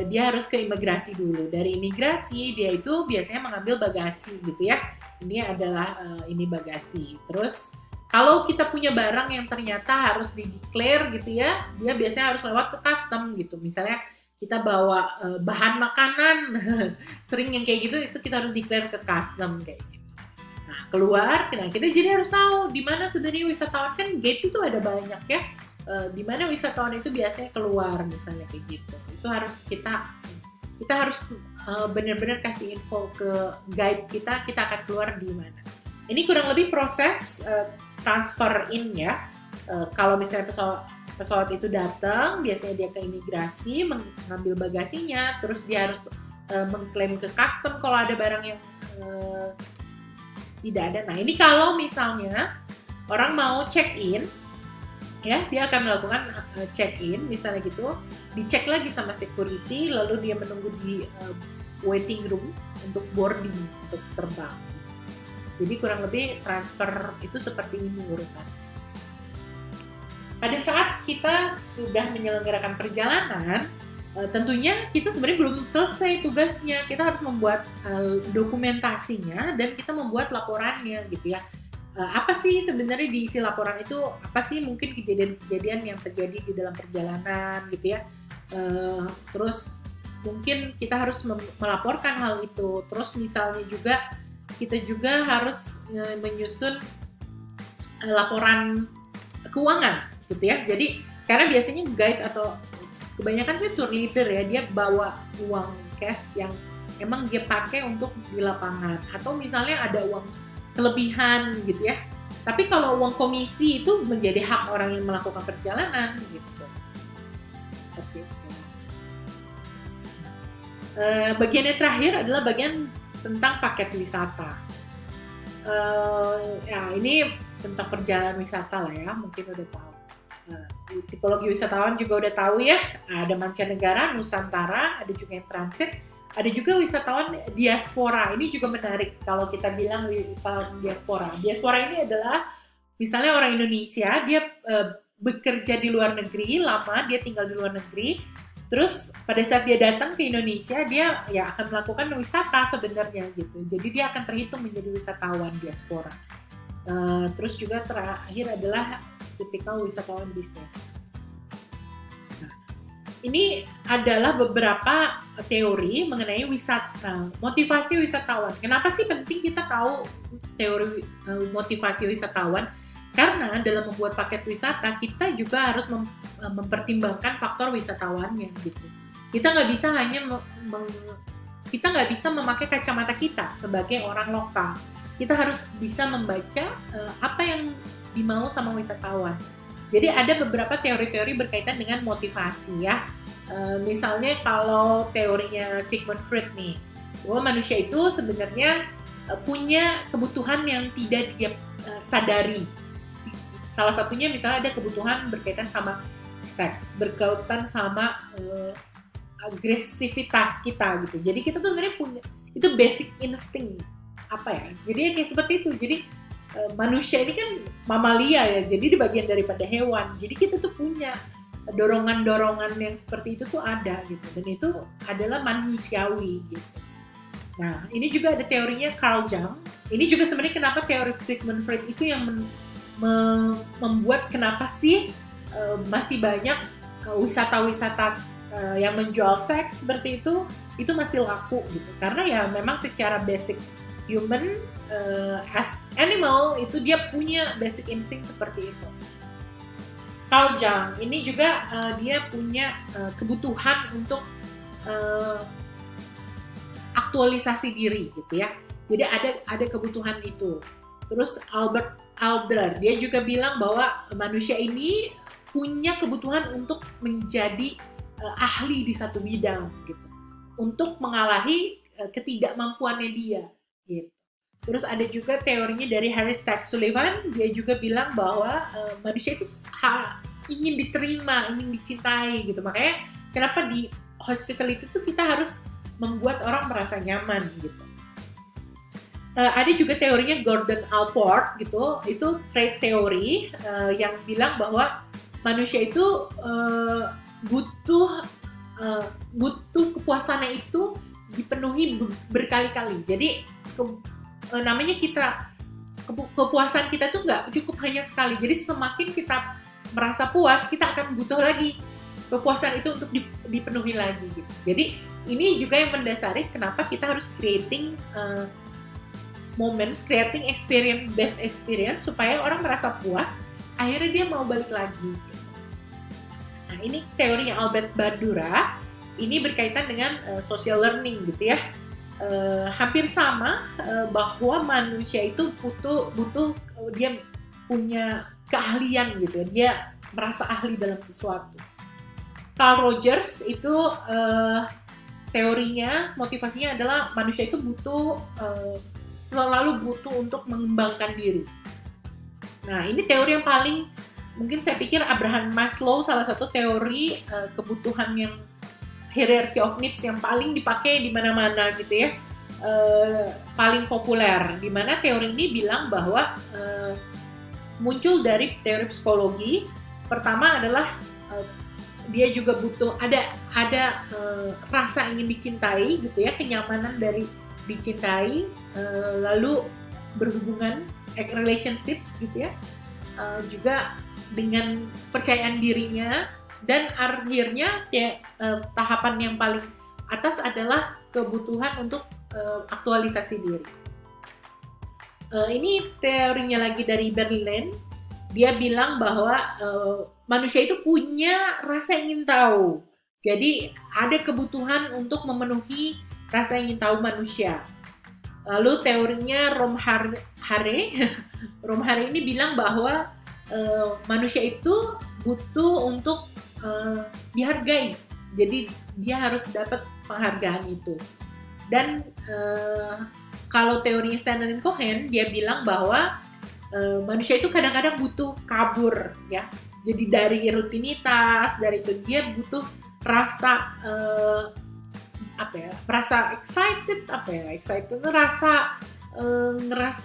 dia harus ke imigrasi dulu. Dari imigrasi dia itu biasanya mengambil bagasi gitu ya. Ini adalah ini bagasi. Terus kalau kita punya barang yang ternyata harus di-declare gitu ya, dia biasanya harus lewat ke custom gitu. Misalnya kita bawa bahan makanan, sering yang kayak gitu, itu kita harus declare ke custom kayak gitu. Nah keluar, nah kita jadi harus tahu di mana sebenarnya wisatawan, kan gate itu ada banyak ya. Di mana wisatawan itu biasanya keluar misalnya kayak gitu. Itu harus kita harus benar-benar kasih info ke guide kita akan keluar di mana. Ini kurang lebih proses transfer in ya. Kalau misalnya pesawat itu datang, biasanya dia ke imigrasi, mengambil bagasinya, terus dia harus mengklaim ke custom kalau ada barang yang tidak ada. Nah ini kalau misalnya orang mau check in, ya dia akan melakukan check in misalnya gitu, dicek lagi sama security, lalu dia menunggu di waiting room untuk boarding, untuk terbang. Jadi kurang lebih transfer itu seperti ini urutan. Pada saat kita sudah menyelenggarakan perjalanan, tentunya kita sebenarnya belum selesai tugasnya. Kita harus membuat dokumentasinya dan kita membuat laporannya gitu ya. Apa sih sebenarnya diisi laporan itu? Apa sih mungkin kejadian-kejadian yang terjadi di dalam perjalanan gitu ya. Terus mungkin kita harus melaporkan hal itu. Terus misalnya juga kita juga harus menyusun laporan keuangan gitu ya. Jadi karena biasanya guide atau kebanyakan sih tour leader ya, dia bawa uang cash yang emang dia pakai untuk di lapangan, atau misalnya ada uang kelebihan gitu ya. Tapi kalau uang komisi itu menjadi hak orang yang melakukan perjalanan gitu. Seperti itu. Bagian yang terakhir adalah bagian tentang paket wisata. Ya ini tentang perjalanan wisata lah ya, mungkin udah tahu. Tipologi wisatawan juga udah tahu ya, ada mancanegara, nusantara, ada juga yang transit, ada juga wisatawan diaspora. Ini juga menarik kalau kita bilang wisatawan diaspora. Diaspora ini adalah misalnya orang Indonesia, dia bekerja di luar negeri lama, dia tinggal di luar negeri, terus pada saat dia datang ke Indonesia, dia ya akan melakukan wisata sebenarnya gitu. Jadi dia akan terhitung menjadi wisatawan diaspora. Terus juga terakhir adalah tipikal wisatawan bisnis. Nah, Ini adalah beberapa teori mengenai wisata, motivasi wisatawan. Kenapa sih penting kita tahu teori motivasi wisatawan? Karena dalam membuat paket wisata, kita juga harus mempertimbangkan faktor wisatawannya gitu. Kita nggak bisa kita nggak bisa memakai kacamata kita sebagai orang lokal. Kita harus bisa membaca apa yang dimau sama wisatawan. Jadi ada beberapa teori-teori berkaitan dengan motivasi ya. Misalnya kalau teorinya Sigmund Freud nih, bahwa manusia itu sebenarnya punya kebutuhan yang tidak dia sadari. Salah satunya misalnya ada kebutuhan berkaitan sama seks, berkaitan sama agresivitas kita gitu. Jadi kita tuh sebenarnya punya itu basic instinct apa ya. Jadi kayak seperti itu. Jadi manusia ini kan mamalia ya, jadi di bagian daripada hewan. Jadi kita tuh punya dorongan-dorongan yang seperti itu tuh ada gitu, dan itu adalah manusiawi gitu. Nah, ini juga ada teorinya Carl Jung. Ini juga sebenarnya kenapa teori Sigmund Freud itu yang membuat kenapa sih masih banyak wisata-wisata yang menjual seks seperti itu masih laku gitu. Karena ya memang secara basic human as animal itu dia punya basic instinct seperti itu. Carl Jung ini juga dia punya kebutuhan untuk aktualisasi diri gitu ya. Jadi ada kebutuhan itu. Terus Albert Adler dia juga bilang bahwa manusia ini punya kebutuhan untuk menjadi ahli di satu bidang gitu. Untuk mengalahi ketidakmampuannya dia gitu. Terus ada juga teorinya dari Harry Stack Sullivan, dia juga bilang bahwa manusia itu ingin diterima, ingin dicintai gitu. Makanya kenapa di hospitality itu kita harus membuat orang merasa nyaman gitu. Ada juga teorinya Gordon Allport gitu, itu trait theory yang bilang bahwa manusia itu butuh kepuasannya itu dipenuhi berkali-kali. Jadi namanya kepuasan kita tuh nggak cukup hanya sekali. Jadi semakin kita merasa puas, kita akan butuh lagi kepuasan itu untuk dipenuhi lagi gitu. Jadi ini juga yang mendasari kenapa kita harus creating moments, creating experience, best experience supaya orang merasa puas, akhirnya dia mau balik lagi gitu. Nah, ini teorinya Albert Bandura, ini berkaitan dengan social learning gitu ya. Hampir sama bahwa manusia itu butuh dia punya keahlian gitu ya, dia merasa ahli dalam sesuatu. Carl Rogers itu teorinya, motivasinya adalah manusia itu selalu butuh untuk mengembangkan diri. Nah, ini teori yang paling mungkin saya pikir Abraham Maslow, salah satu teori kebutuhan yang hierarchy of needs yang paling dipakai di mana-mana gitu ya, paling populer. Di mana teori ini bilang bahwa muncul dari teori psikologi. Pertama adalah dia juga butuh ada rasa ingin dicintai gitu ya, kenyamanan dari dicintai, lalu berhubungan relationships gitu ya, juga dengan percayaan dirinya. Dan akhirnya tahapan yang paling atas adalah kebutuhan untuk aktualisasi diri. Ini teorinya lagi dari Berlin. Dia bilang bahwa manusia itu punya rasa ingin tahu. Jadi ada kebutuhan untuk memenuhi rasa ingin tahu manusia. Lalu teorinya Romhare ini bilang bahwa manusia itu butuh untuk dihargai, jadi dia harus dapat penghargaan itu. Dan kalau teorinya Stanley Cohen, dia bilang bahwa manusia itu kadang-kadang butuh kabur ya. Jadi dari rutinitas, dari itu dia butuh rasa rasa excited, ngerasa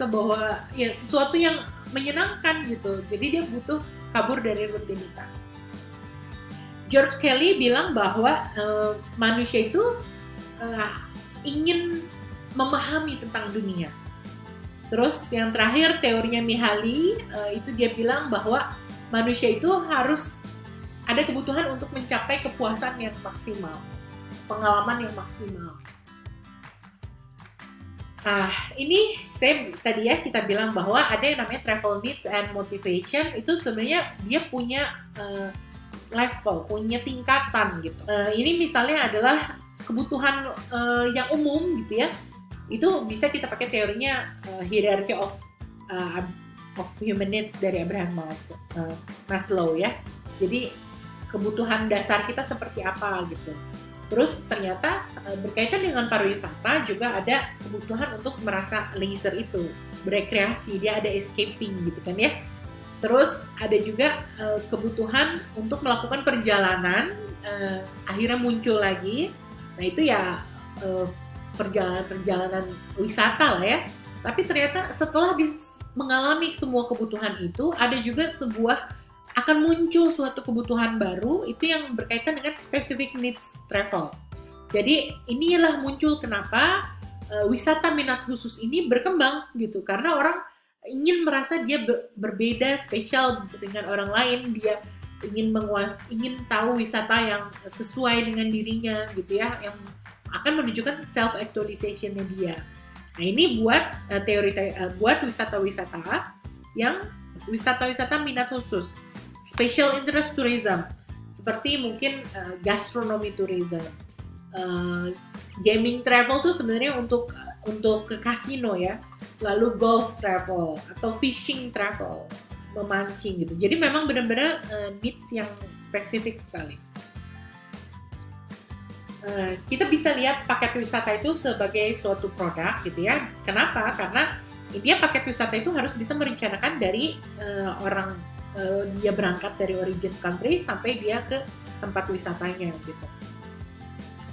bahwa ya sesuatu yang menyenangkan gitu. Jadi dia butuh kabur dari rutinitas. George Kelly bilang bahwa manusia itu ingin memahami tentang dunia. Terus yang terakhir teorinya Mihaly, itu dia bilang bahwa manusia itu harus ada kebutuhan untuk mencapai kepuasan yang maksimal, pengalaman yang maksimal. Nah, ini tadi ya kita bilang bahwa ada yang namanya travel needs and motivation, itu sebenarnya dia punya level, punya tingkatan gitu. Ini misalnya adalah kebutuhan yang umum gitu ya. Itu bisa kita pakai teorinya hierarchy of human needs dari Abraham Maslow ya. Jadi kebutuhan dasar kita seperti apa gitu. Terus ternyata berkaitan dengan pariwisata juga ada kebutuhan untuk merasa leisure itu, berekreasi, dia ada escaping gitu kan ya. Terus ada juga kebutuhan untuk melakukan perjalanan, akhirnya muncul lagi. Nah itu ya perjalanan wisata lah ya. Tapi ternyata setelah mengalami semua kebutuhan itu, ada juga akan muncul suatu kebutuhan baru, itu yang berkaitan dengan specific needs travel. Jadi inilah muncul kenapa wisata minat khusus ini berkembang gitu, karena orang ingin merasa dia berbeda, spesial dengan orang lain, dia ingin tahu wisata yang sesuai dengan dirinya gitu ya, yang akan menunjukkan self actualization-nya dia. Nah ini buat buat wisata-wisata yang wisata-wisata minat khusus, special interest tourism, seperti mungkin gastronomy tourism, gaming travel tuh sebenarnya untuk ke kasino ya, lalu golf travel atau fishing travel, memancing gitu. Jadi memang benar-benar needs yang spesifik sekali. Kita bisa lihat paket wisata itu sebagai suatu produk gitu ya. Kenapa? Karena dia paket wisata itu harus bisa merencanakan dari dia berangkat dari origin country sampai dia ke tempat wisatanya gitu.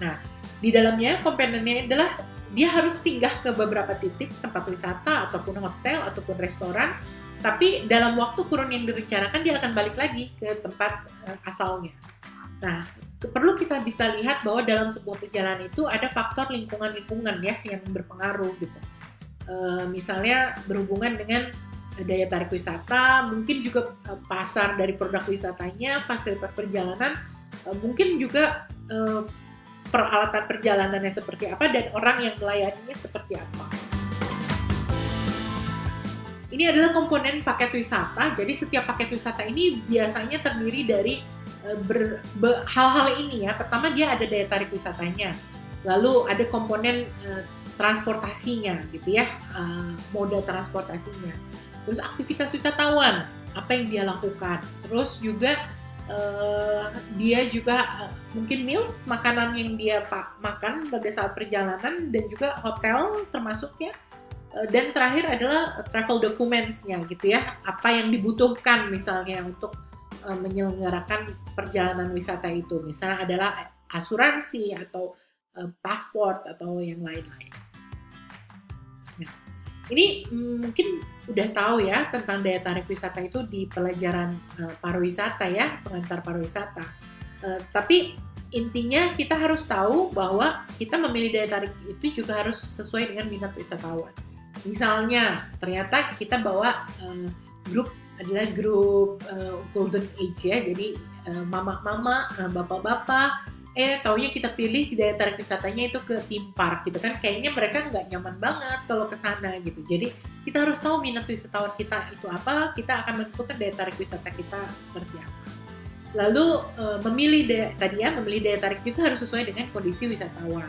Nah, di dalamnya komponennya adalah dia harus singgah ke beberapa titik tempat wisata ataupun hotel ataupun restoran, tapi dalam waktu kurun yang direncanakan dia akan balik lagi ke tempat asalnya. Nah, perlu kita bisa lihat bahwa dalam sebuah perjalanan itu ada faktor lingkungan ya yang berpengaruh gitu. Misalnya berhubungan dengan daya tarik wisata, mungkin juga pasar dari produk wisatanya, fasilitas perjalanan, mungkin juga peralatan perjalanannya seperti apa dan orang yang melayaninya seperti apa. Ini adalah komponen paket wisata. Jadi setiap paket wisata ini biasanya terdiri dari hal-hal ini ya. Pertama dia ada daya tarik wisatanya, lalu ada komponen transportasinya gitu ya, moda transportasinya. Terus aktivitas wisatawan, apa yang dia lakukan. Terus juga dia juga mungkin meals, makanan yang dia makan pada saat perjalanan, dan juga hotel termasuk ya. Dan terakhir adalah travel documents-nya gitu ya, apa yang dibutuhkan misalnya untuk menyelenggarakan perjalanan wisata itu. Misalnya adalah asuransi atau paspor atau yang lain-lain. Nah, ini mungkin udah tahu ya tentang daya tarik wisata itu di pelajaran pariwisata ya, pengantar pariwisata. Tapi intinya kita harus tahu bahwa kita memilih daya tarik itu juga harus sesuai dengan minat wisatawan. Misalnya ternyata kita bawa grup golden age ya, jadi mama-mama, bapak-bapak, taunya kita pilih daya tarik wisatanya itu ke theme park gitu kan, kayaknya mereka nggak nyaman banget kalau ke sana gitu. Jadi kita harus tahu minat wisatawan kita itu apa, kita akan menentukan daya tarik wisata kita seperti apa. Lalu memilih daya tarik juga harus sesuai dengan kondisi wisatawan.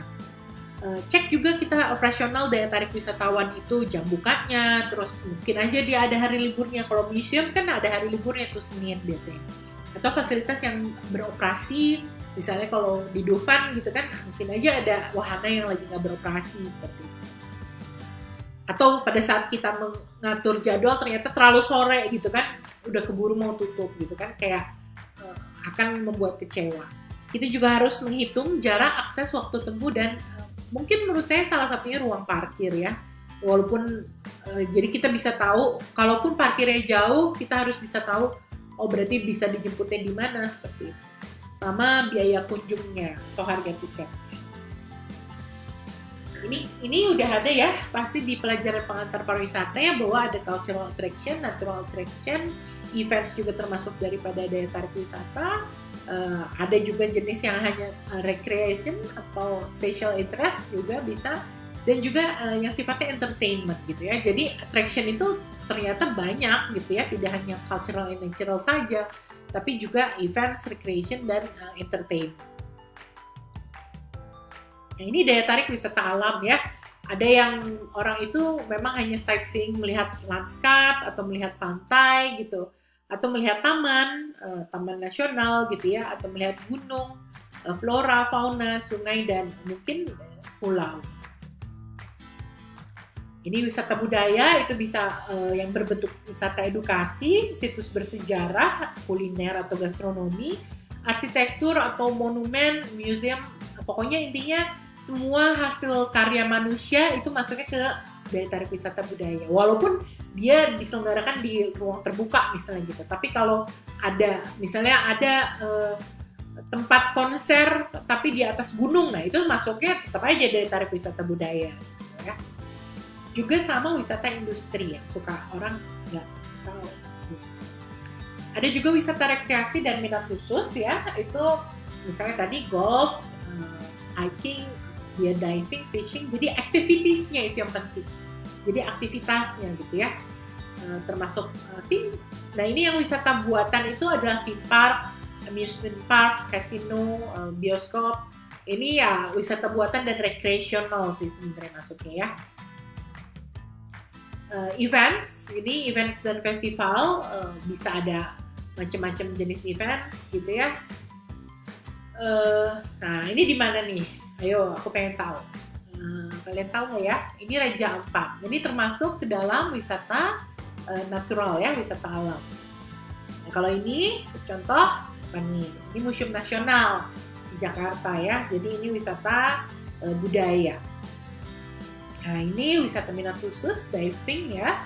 Cek juga kita operasional daya tarik wisatawan itu, jam bukanya, terus mungkin aja dia ada hari liburnya. Kalau museum kan ada hari liburnya tuh Senin biasanya. Atau fasilitas yang beroperasi, misalnya kalau di Dufan gitu kan, mungkin aja ada wahana yang lagi nggak beroperasi seperti itu. Atau pada saat kita mengatur jadwal ternyata terlalu sore gitu kan, udah keburu mau tutup gitu kan, kayak akan membuat kecewa. Kita juga harus menghitung jarak, akses, waktu tempuh, dan mungkin menurut saya salah satunya ruang parkir ya. Walaupun jadi kita bisa tahu, kalaupun parkirnya jauh, kita harus bisa tahu, oh berarti bisa dijemputnya di mana seperti itu. Sama biaya kunjungnya atau harga tiket. Ini udah ada ya, pasti di pelajaran pengantar pariwisata ya, bahwa ada cultural attraction, natural attractions, events juga termasuk daripada daya tarik wisata, Ada juga jenis yang hanya recreation atau special interest juga bisa, dan juga yang sifatnya entertainment gitu ya. Jadi attraction itu ternyata banyak gitu ya, tidak hanya cultural and natural saja, tapi juga events, recreation, dan entertainment. Nah, ini daya tarik wisata alam ya. Ada yang orang itu memang hanya sightseeing, melihat lanskap atau melihat pantai gitu, atau melihat taman, taman nasional gitu ya, atau melihat gunung, flora, fauna, sungai, dan mungkin pulau. Ini wisata budaya, itu bisa yang berbentuk wisata edukasi, situs bersejarah, kuliner atau gastronomi, arsitektur atau monumen, museum, pokoknya intinya semua hasil karya manusia itu masuknya ke daya tarik wisata budaya. Walaupun dia diselenggarakan di ruang terbuka misalnya gitu. Tapi kalau ada misalnya ada tempat konser tapi di atas gunung, nah itu masuknya tetap aja daya tarik wisata budaya. Ya. Juga sama wisata industri ya, suka orang nggak tahu. Ada juga wisata rekreasi dan minat khusus ya, itu misalnya tadi golf, hiking, dia diving, fishing, jadi activitiesnya itu yang penting. Jadi aktivitasnya gitu ya, termasuk tim. Nah ini yang wisata buatan itu adalah theme park, amusement park, casino, bioskop. Ini ya wisata buatan dan recreational sih sebenarnya masuknya ya. Events, ini events dan festival, bisa ada macam-macam jenis events gitu ya. Nah ini di mana nih? Ayo, aku pengen tahu. Kalian tahu nggak ya? Ini Raja Ampat. Ini termasuk ke dalam wisata natural ya, wisata alam. Nah, kalau ini contoh apa nih? Ini Museum Nasional di Jakarta ya. Jadi ini wisata budaya. Nah ini wisata minat khusus diving ya.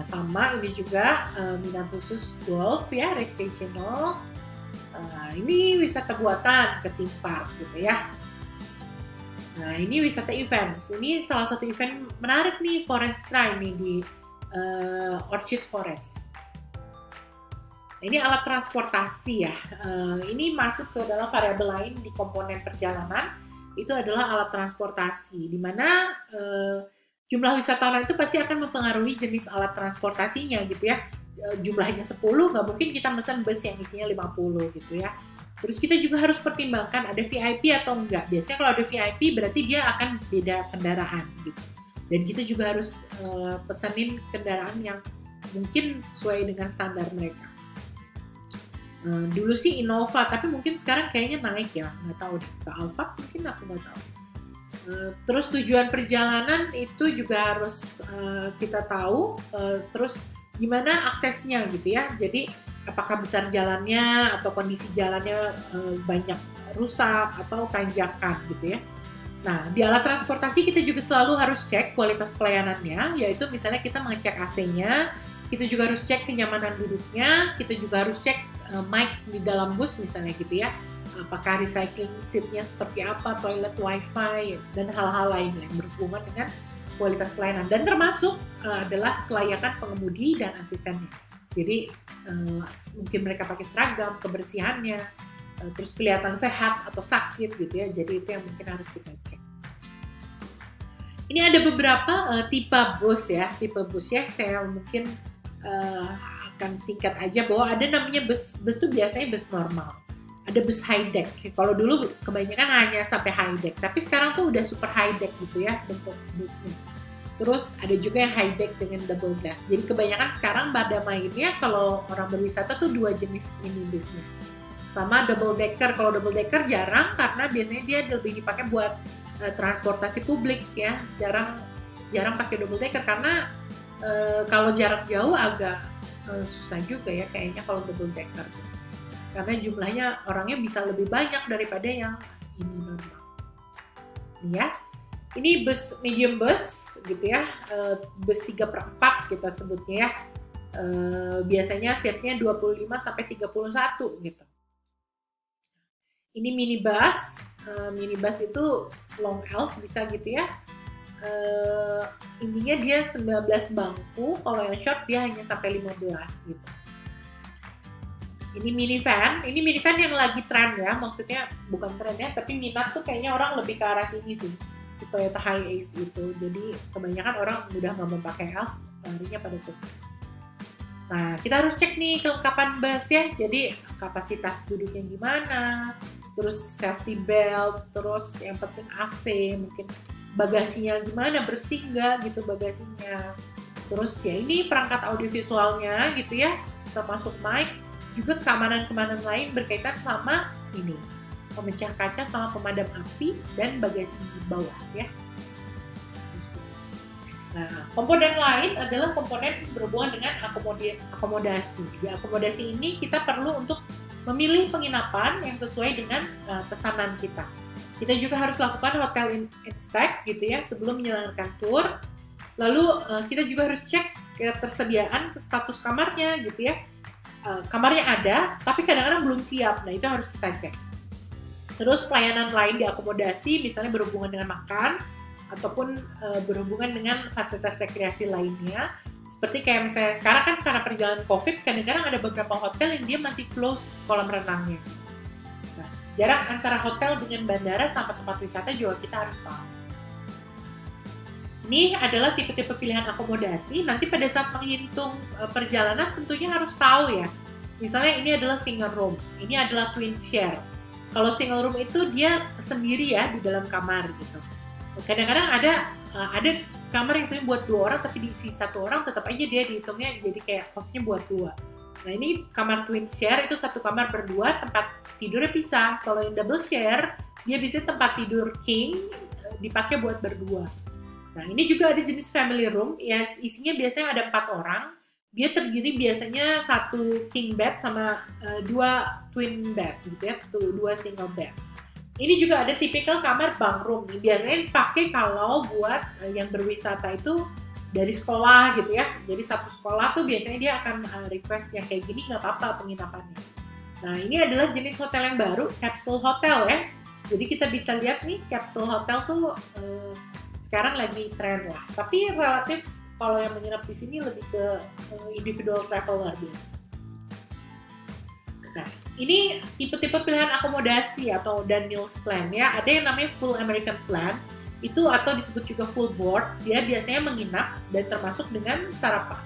Sama ini juga minat khusus golf ya, recreational. Ini wisata buatan ke theme park gitu ya. Nah ini wisata events. Ini salah satu event menarik nih, Forestra ini di Orchid Forest. Nah, ini alat transportasi ya. Ini masuk ke dalam variabel lain di komponen perjalanan. Itu adalah alat transportasi, di mana jumlah wisatawan itu pasti akan mempengaruhi jenis alat transportasinya gitu ya. Jumlahnya 10, nggak mungkin kita pesan bus yang isinya 50 gitu ya. Terus kita juga harus pertimbangkan ada VIP atau enggak. Biasanya kalau ada VIP berarti dia akan beda kendaraan gitu. Dan kita juga harus pesenin kendaraan yang mungkin sesuai dengan standar mereka. Dulu sih Innova, tapi mungkin sekarang kayaknya naik ya, nggak tahu deh. Ke Alphard mungkin aku nggak tahu. Terus tujuan perjalanan itu juga harus kita tahu. Terus gimana aksesnya gitu ya. Jadi apakah besar jalannya atau kondisi jalannya banyak rusak atau tanjakan gitu ya. Nah, di alat transportasi kita juga selalu harus cek kualitas pelayanannya, yaitu misalnya kita mengecek AC-nya, kita juga harus cek kenyamanan duduknya, kita juga harus cek mic di dalam bus misalnya gitu ya. Apakah recycling seat-nya seperti apa, toilet, wifi, dan hal-hal lain yang berhubungan dengan kualitas pelayanan. Dan termasuk adalah kelayakan pengemudi dan asistennya. Jadi mungkin mereka pakai seragam, kebersihannya, terus kelihatan sehat atau sakit gitu ya. Jadi itu yang mungkin harus kita cek. Ini ada beberapa tipe bus ya. Tipe bus ya, saya mungkin akan singkat aja bahwa ada namanya bus tuh biasanya bus normal. Ada bus high deck. Kalau dulu kebanyakan hanya sampai high deck, tapi sekarang tuh udah super high deck gitu ya bentuk busnya. Terus ada juga yang high deck dengan double glass. Jadi kebanyakan sekarang pada mainnya kalau orang berwisata tuh dua jenis ini busnya. Sama double decker. Kalau double decker jarang karena biasanya dia lebih dipakai buat transportasi publik ya. Jarang pakai double decker karena kalau jarak jauh agak susah juga ya kayaknya kalau double decker. Karena jumlahnya orangnya bisa lebih banyak daripada yang ini normal. Ya. Ini bus medium bus gitu ya, bus 3/4 kita sebutnya ya. Biasanya seatnya 25 sampai 31 gitu. Ini minibus. Minibus itu long elf bisa gitu ya. Intinya dia 19 bangku, kalau yang short dia hanya sampai 15 gitu. Ini minivan yang lagi tren ya, maksudnya bukan tren ya, tapi minat tuh kayaknya orang lebih ke arah sini sih, si Toyota Hiace itu. Jadi kebanyakan orang udah nggak mau pakai elf, larinya pada ke sini. Nah, kita harus cek nih kelengkapan bus ya, jadi kapasitas duduknya gimana, terus safety belt, terus yang penting AC, mungkin bagasinya gimana, bersih nggak gitu bagasinya. Terus ya ini perangkat audiovisualnya gitu ya, termasuk mic, juga keamanan lain berkaitan sama ini, pemecah kaca sama pemadam api dan bagasi di bawah ya. Nah, komponen lain adalah komponen berhubungan dengan akomodasi. Di akomodasi ini kita perlu untuk memilih penginapan yang sesuai dengan pesanan kita. Kita juga harus lakukan hotel inspect gitu ya sebelum menjalankan tour. Lalu kita juga harus cek ketersediaan status kamarnya gitu ya. Kamarnya ada, tapi kadang-kadang belum siap. Nah, itu harus kita cek. Terus pelayanan lain di akomodasi, misalnya berhubungan dengan makan, ataupun berhubungan dengan fasilitas rekreasi lainnya. Seperti kayak misalnya sekarang kan karena perjalanan COVID, kadang-kadang ada beberapa hotel yang dia masih close kolam renangnya. Nah, jarak antara hotel dengan bandara sampai tempat wisata juga kita harus tahu. Ini adalah tipe-tipe pilihan akomodasi. Nanti pada saat menghitung perjalanan tentunya harus tahu ya. Misalnya ini adalah single room, ini adalah twin share. Kalau single room itu dia sendiri ya di dalam kamar gitu. Kadang-kadang ada kamar yang sebenarnya buat 2 orang tapi diisi 1 orang, tetap aja dia dihitungnya jadi kayak kosnya buat 2. Nah, ini kamar twin share itu 1 kamar berdua, tempat tidurnya pisah. Kalau yang double share dia bisa tempat tidur king dipakai buat berdua. Nah, ini juga ada jenis family room, ya isinya biasanya ada 4 orang. Dia terdiri biasanya 1 king bed sama 2 twin bed gitu ya, 2 single bed. Ini juga ada tipikal kamar bunk room. Biasanya dipakai kalau buat yang berwisata itu dari sekolah gitu ya. Jadi satu sekolah tuh biasanya dia akan request yang kayak gini, nggak apa-apa penginapannya. Nah, ini adalah jenis hotel yang baru, capsule hotel ya. Jadi kita bisa lihat nih, capsule hotel tuh sekarang lagi tren lah. Tapi relatif kalau yang menginap di sini lebih ke individual traveler dia. Nah, ini tipe-tipe pilihan akomodasi atau Daniel's Plan ya. Ada yang namanya Full American Plan, itu atau disebut juga full board. Dia biasanya menginap dan termasuk dengan sarapan,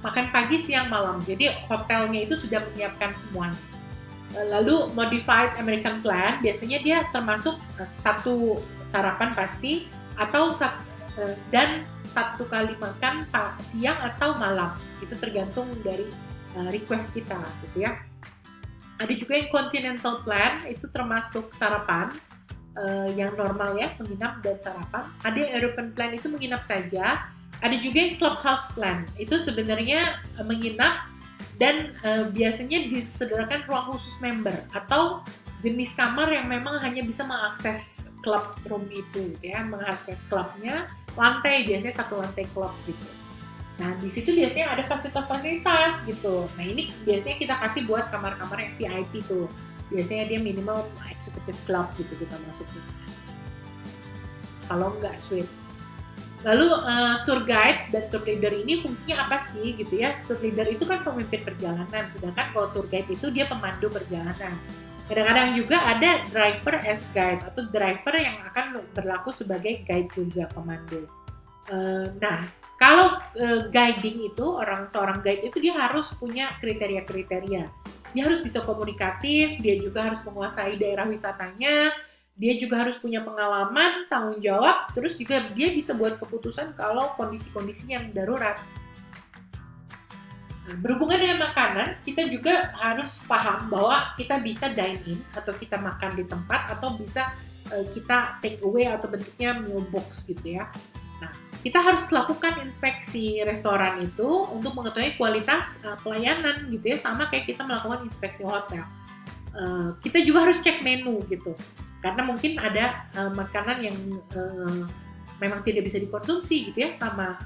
makan pagi, siang, malam. Jadi hotelnya itu sudah menyiapkan semuanya. Lalu Modified American Plan, biasanya dia termasuk 1 sarapan pasti atau dan 1 kali makan siang atau malam. Itu tergantung dari request kita gitu ya. Ada juga yang Continental Plan, itu termasuk sarapan yang normal ya, menginap dan sarapan. Ada yang European Plan, itu menginap saja. Ada juga yang Clubhouse Plan, itu sebenarnya menginap dan biasanya disediakan ruang khusus member atau jenis kamar yang memang hanya bisa mengakses club room itu gitu ya, mengakses klubnya, lantai biasanya 1 lantai klub gitu. Nah, di situ biasanya ada fasilitas-fasilitas gitu. Nah, ini biasanya kita kasih buat kamar-kamar yang VIP tuh. Biasanya dia minimal executive club gitu kita masukin. Kalau nggak suite. Lalu tour guide dan tour leader ini fungsinya apa sih gitu ya? Tour leader itu kan pemimpin perjalanan, sedangkan kalau tour guide itu dia pemandu perjalanan. Kadang-kadang juga ada driver as guide atau driver yang akan berlaku sebagai guide juga, pemandu. Nah, kalau guiding itu, seorang guide itu dia harus punya kriteria-kriteria. Dia harus bisa komunikatif, dia juga harus menguasai daerah wisatanya, dia juga harus punya pengalaman, tanggung jawab, terus juga dia bisa buat keputusan kalau kondisi-kondisi yang darurat. Nah, berhubungan dengan makanan, kita juga harus paham bahwa kita bisa dine in atau kita makan di tempat atau bisa kita take away atau bentuknya meal box gitu ya. Nah, kita harus lakukan inspeksi restoran itu untuk mengetahui kualitas pelayanan gitu ya, sama kayak kita melakukan inspeksi hotel. Kita juga harus cek menu gitu, karena mungkin ada makanan yang memang tidak bisa dikonsumsi gitu ya sama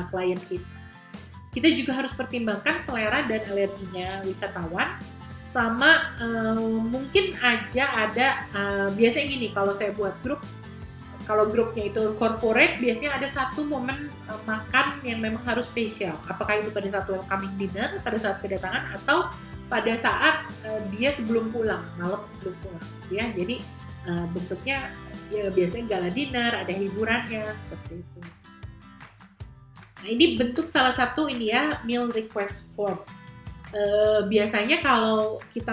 klien kita. Kita juga harus pertimbangkan selera dan alerginya wisatawan, sama mungkin aja ada biasanya gini, kalau saya buat grup Kalau grupnya itu corporate, biasanya ada satu momen makan yang memang harus spesial. Apakah itu pada saat welcoming dinner, pada saat kedatangan, atau pada saat dia sebelum pulang, malam sebelum pulang. Ya, jadi bentuknya ya biasanya gala dinner, ada hiburannya seperti itu. Nah, ini bentuk salah satu ini ya, meal request form. Biasanya kalau kita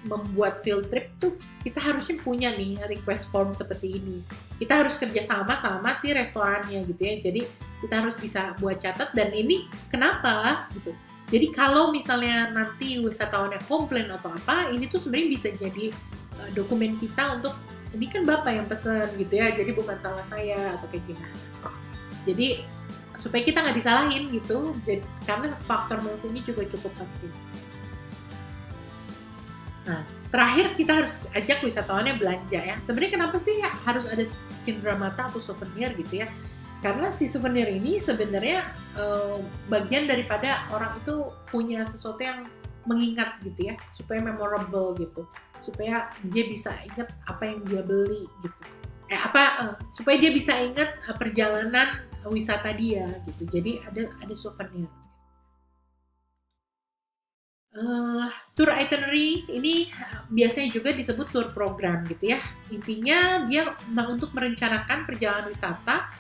membuat field trip tuh kita harusnya punya nih request form seperti ini. Kita harus kerjasama sama si restorannya gitu ya. Jadi kita harus bisa buat catat, dan ini kenapa gitu. Jadi kalau misalnya nanti wisatawannya komplain atau apa, ini tuh sebenarnya bisa jadi dokumen kita untuk ini kan Bapak yang pesen gitu ya. Jadi bukan salah saya atau kayak gimana. Jadi supaya kita nggak disalahin gitu. Jadi, karena faktor meals ini juga cukup penting. Nah, terakhir kita harus ajak wisatawannya belanja ya. Sebenarnya kenapa sih harus ada cenderamata atau souvenir gitu ya? Karena si souvenir ini sebenarnya bagian daripada orang itu punya sesuatu yang mengingat gitu ya, supaya memorable gitu, supaya dia bisa ingat apa yang dia beli gitu. Supaya dia bisa ingat perjalanan wisata dia gitu. Jadi ada souvenir. Tour itinerary ini biasanya juga disebut tour program gitu ya. Intinya dia untuk merencanakan perjalanan wisata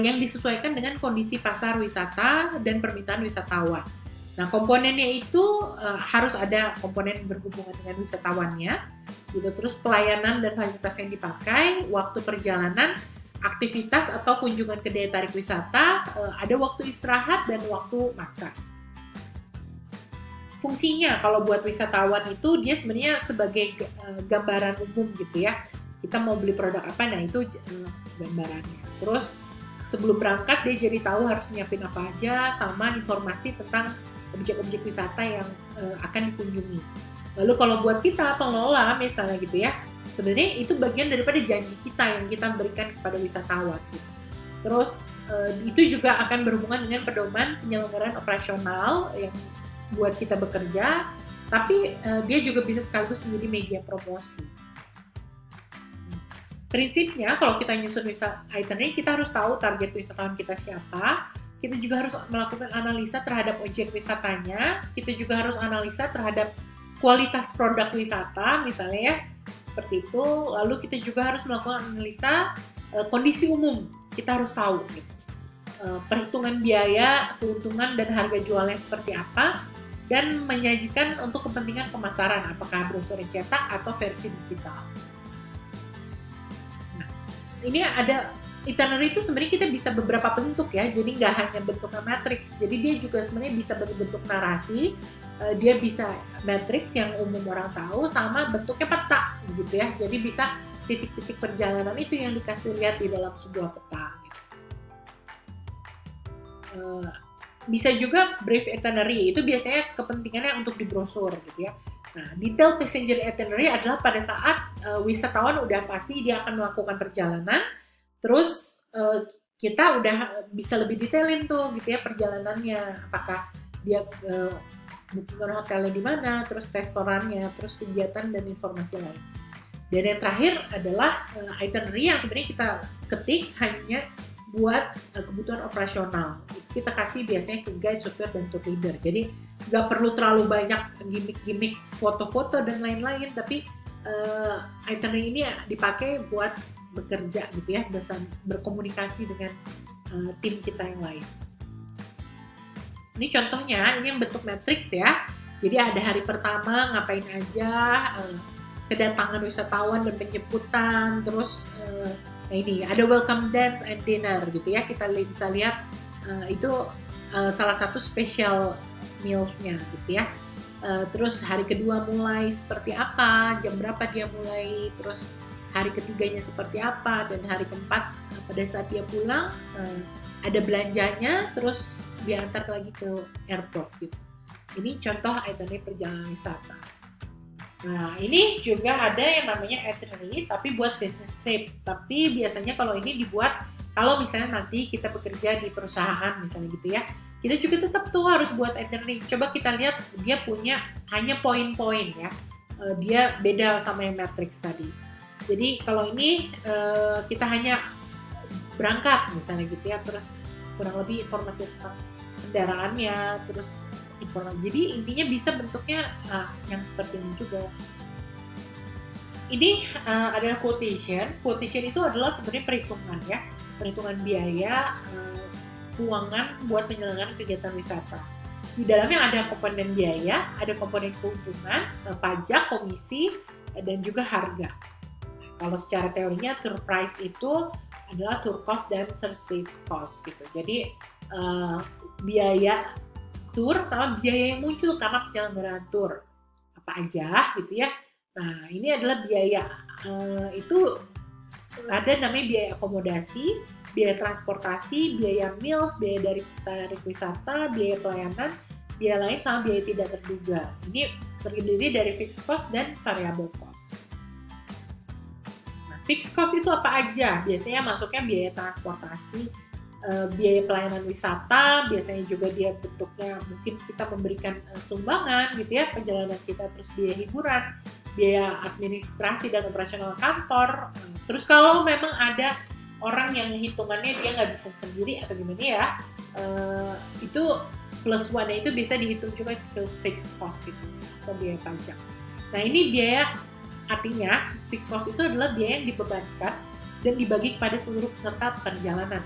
yang disesuaikan dengan kondisi pasar wisata dan permintaan wisatawan. Nah, komponennya itu harus ada komponen berhubungan dengan wisatawannya, gitu. Terus pelayanan dan fasilitas yang dipakai, waktu perjalanan, aktivitas atau kunjungan ke daya tarik wisata, ada waktu istirahat dan waktu makan. Fungsinya kalau buat wisatawan itu dia sebenarnya sebagai gambaran umum gitu ya. Kita mau beli produk apa, nah itu gambarannya. Terus sebelum berangkat dia jadi tahu harus nyiapin apa aja, sama informasi tentang objek-objek wisata yang akan dikunjungi. Lalu kalau buat kita pengelola misalnya gitu ya, sebenarnya itu bagian daripada janji kita yang kita berikan kepada wisatawan gitu. Terus itu juga akan berhubungan dengan pedoman penyelenggaraan operasional yang buat kita bekerja, tapi dia juga bisa sekaligus menjadi media promosi. Prinsipnya kalau kita nyusun itinerary, kita harus tahu target wisatawan kita siapa, kita juga harus melakukan analisa terhadap objek wisatanya, kita juga harus analisa terhadap kualitas produk wisata misalnya ya, seperti itu. Lalu kita juga harus melakukan analisa kondisi umum, kita harus tahu gitu. Perhitungan biaya, keuntungan dan harga jualnya seperti apa, dan menyajikan untuk kepentingan pemasaran, apakah brosur cetak atau versi digital. Nah, ini ada itinerary itu sebenarnya kita bisa beberapa bentuk ya, jadi nggak hanya bentuknya matriks, jadi dia juga sebenarnya bisa berbentuk narasi, dia bisa matriks yang umum orang tahu, sama bentuknya peta gitu ya, jadi bisa titik-titik perjalanan itu yang dikasih lihat di dalam sebuah peta gitu. Bisa juga brief itinerary, itu biasanya kepentingannya untuk di brosur gitu ya. Nah, detail passenger itinerary adalah pada saat wisatawan udah pasti dia akan melakukan perjalanan, terus kita udah bisa lebih detailin tuh gitu ya perjalanannya, apakah dia booking hotelnya di mana, terus restorannya, terus kegiatan dan informasi lain. Dan yang terakhir adalah itinerary yang sebenarnya kita ketik hanya buat kebutuhan operasional. Itu kita kasih biasanya ke guide, supir, dan tour leader. Jadi nggak perlu terlalu banyak gimmick-gimmick foto-foto dan lain-lain, tapi itinerary ini dipakai buat bekerja gitu ya, bisa berkomunikasi dengan tim kita yang lain. Ini contohnya, ini yang bentuk matriks ya. Jadi ada hari pertama ngapain aja, kedatangan wisatawan dan penjemputan, terus nah ini ada welcome dance and dinner gitu ya, kita bisa lihat itu salah satu special mealsnya gitu ya. Terus hari kedua mulai seperti apa, jam berapa dia mulai, terus hari ketiganya seperti apa, dan hari keempat pada saat dia pulang ada belanjanya, terus diantar lagi ke airport gitu. Ini contoh itinerary perjalanan wisata. Nah, ini juga ada yang namanya itinerary, tapi buat business trip. Tapi biasanya kalau ini dibuat, kalau misalnya nanti kita bekerja di perusahaan misalnya gitu ya, kita juga tetap tuh harus buat itinerary. Coba kita lihat, dia punya hanya poin-poin ya. Dia beda sama yang matrix tadi. Jadi kalau ini kita hanya berangkat misalnya gitu ya, terus kurang lebih informasi tentang kendaraannya, terus informasi. Jadi intinya bisa bentuknya yang seperti ini juga. Ini adalah quotation. Quotation itu adalah sebenarnya perhitungan ya, perhitungan biaya keuangan buat penyelenggaraan kegiatan wisata. Di dalamnya ada komponen biaya, ada komponen keuntungan, pajak, komisi, dan juga harga. Kalau secara teorinya tour price itu adalah tour cost dan service cost gitu. Jadi biaya tour sama biaya yang muncul karena penyelenggaraan tour apa aja gitu ya. Nah ini adalah biaya itu ada namanya biaya akomodasi, biaya transportasi, biaya meals, biaya dari tarik wisata, biaya pelayanan, biaya lain sama biaya tidak terduga. Ini terdiri dari fixed cost dan variable cost. Nah, fixed cost itu apa aja? Biasanya masuknya biaya transportasi, biaya pelayanan wisata, biasanya juga dia bentuknya mungkin kita memberikan sumbangan gitu ya, perjalanan kita, terus biaya hiburan, biaya administrasi dan operasional kantor. Terus kalau memang ada orang yang hitungannya dia nggak bisa sendiri atau gimana ya, itu plus one-nya itu bisa dihitung juga ke fixed cost gitu, atau biaya pajak. Nah ini biaya, artinya fixed cost itu adalah biaya yang dibebankan dan dibagi kepada seluruh peserta perjalanan.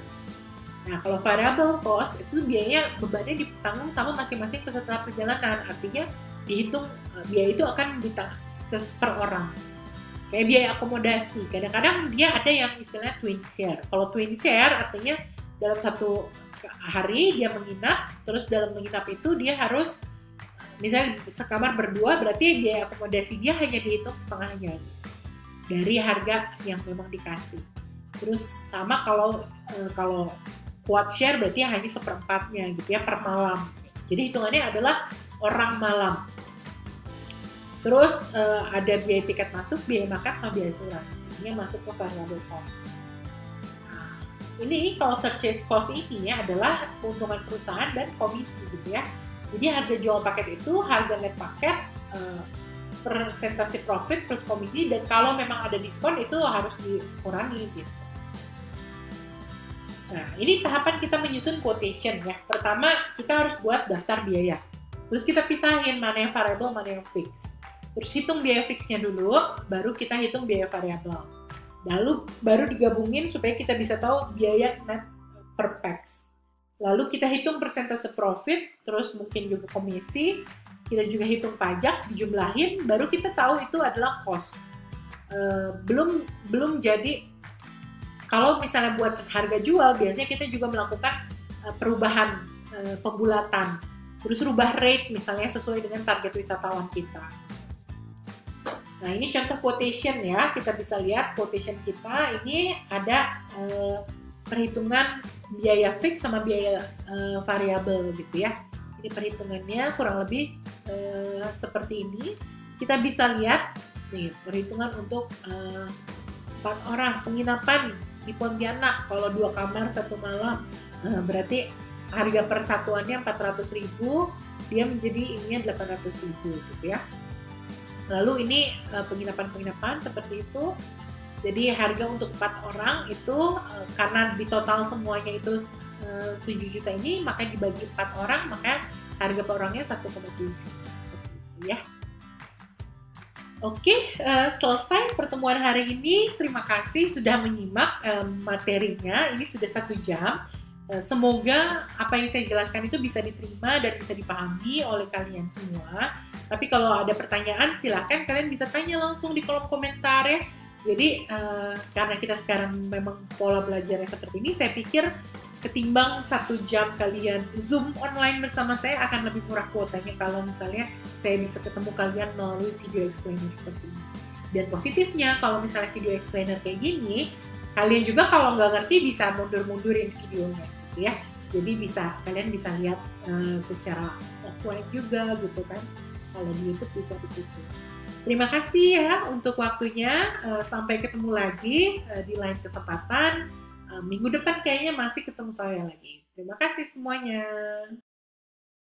Nah kalau variable cost itu biayanya bebannya ditanggung sama masing-masing peserta perjalanan, artinya dihitung biaya itu akan ditanggung per orang. Kayak biaya akomodasi, kadang-kadang dia ada yang istilahnya twin share. Kalau twin share artinya dalam satu hari dia menginap, terus dalam menginap itu dia harus misalnya sekamar berdua, berarti biaya akomodasi dia hanya dihitung setengahnya dari harga yang memang dikasih. Terus sama kalau quad share berarti hanya seperempatnya gitu ya per malam. Jadi hitungannya adalah orang malam. Terus ada biaya tiket masuk, biaya makan, sama biaya asuransi. Ini masuk ke variable cost. Nah, ini kalau purchase cost ini ya adalah keuntungan perusahaan dan komisi gitu ya. Jadi harga jual paket itu harga net paket, persentase profit plus komisi, dan kalau memang ada diskon itu harus dikurangi gitu. Nah ini tahapan kita menyusun quotation ya. Pertama kita harus buat daftar biaya. Terus kita pisahin mana yang variable, mana yang fix. Terus hitung biaya fixnya dulu, baru kita hitung biaya variabel. Lalu baru digabungin supaya kita bisa tahu biaya net per pax. Lalu kita hitung persentase profit, terus mungkin juga komisi, kita juga hitung pajak, dijumlahin, baru kita tahu itu adalah cost. Belum jadi, kalau misalnya buat harga jual, biasanya kita juga melakukan perubahan pembulatan. Terus rubah rate misalnya sesuai dengan target wisatawan kita. Nah ini contoh quotation ya, kita bisa lihat quotation kita ini ada perhitungan biaya fix sama biaya variabel gitu ya. Ini perhitungannya kurang lebih seperti ini. Kita bisa lihat nih perhitungan untuk 4 orang penginapan di Pontianak, kalau 2 kamar 1 malam, berarti harga persatuannya 400.000, dia menjadi ininya 800.000 gitu ya. Lalu ini penginapan-penginapan seperti itu. Jadi harga untuk 4 orang itu karena di total semuanya itu 7 juta ini, maka dibagi 4 orang, maka harga per orangnya 1,7 seperti itu ya. Oke, selesai pertemuan hari ini. Terima kasih sudah menyimak materinya. Ini sudah 1 jam. Semoga apa yang saya jelaskan itu bisa diterima dan bisa dipahami oleh kalian semua. Tapi kalau ada pertanyaan, silahkan kalian bisa tanya langsung di kolom komentar ya. Jadi karena kita sekarang memang pola belajarnya seperti ini, saya pikir ketimbang 1 jam kalian Zoom online bersama saya akan lebih murah kuotanya kalau misalnya saya bisa ketemu kalian melalui video explainer seperti ini. Dan positifnya kalau misalnya video explainer kayak gini, kalian juga kalau nggak ngerti bisa mundur-mundurin videonya gitu ya. Jadi kalian bisa lihat secara offline juga gitu kan. Kalau di YouTube bisa begitu. Terima kasih ya untuk waktunya. Sampai ketemu lagi di lain kesempatan. Minggu depan kayaknya masih ketemu saya lagi. Terima kasih semuanya.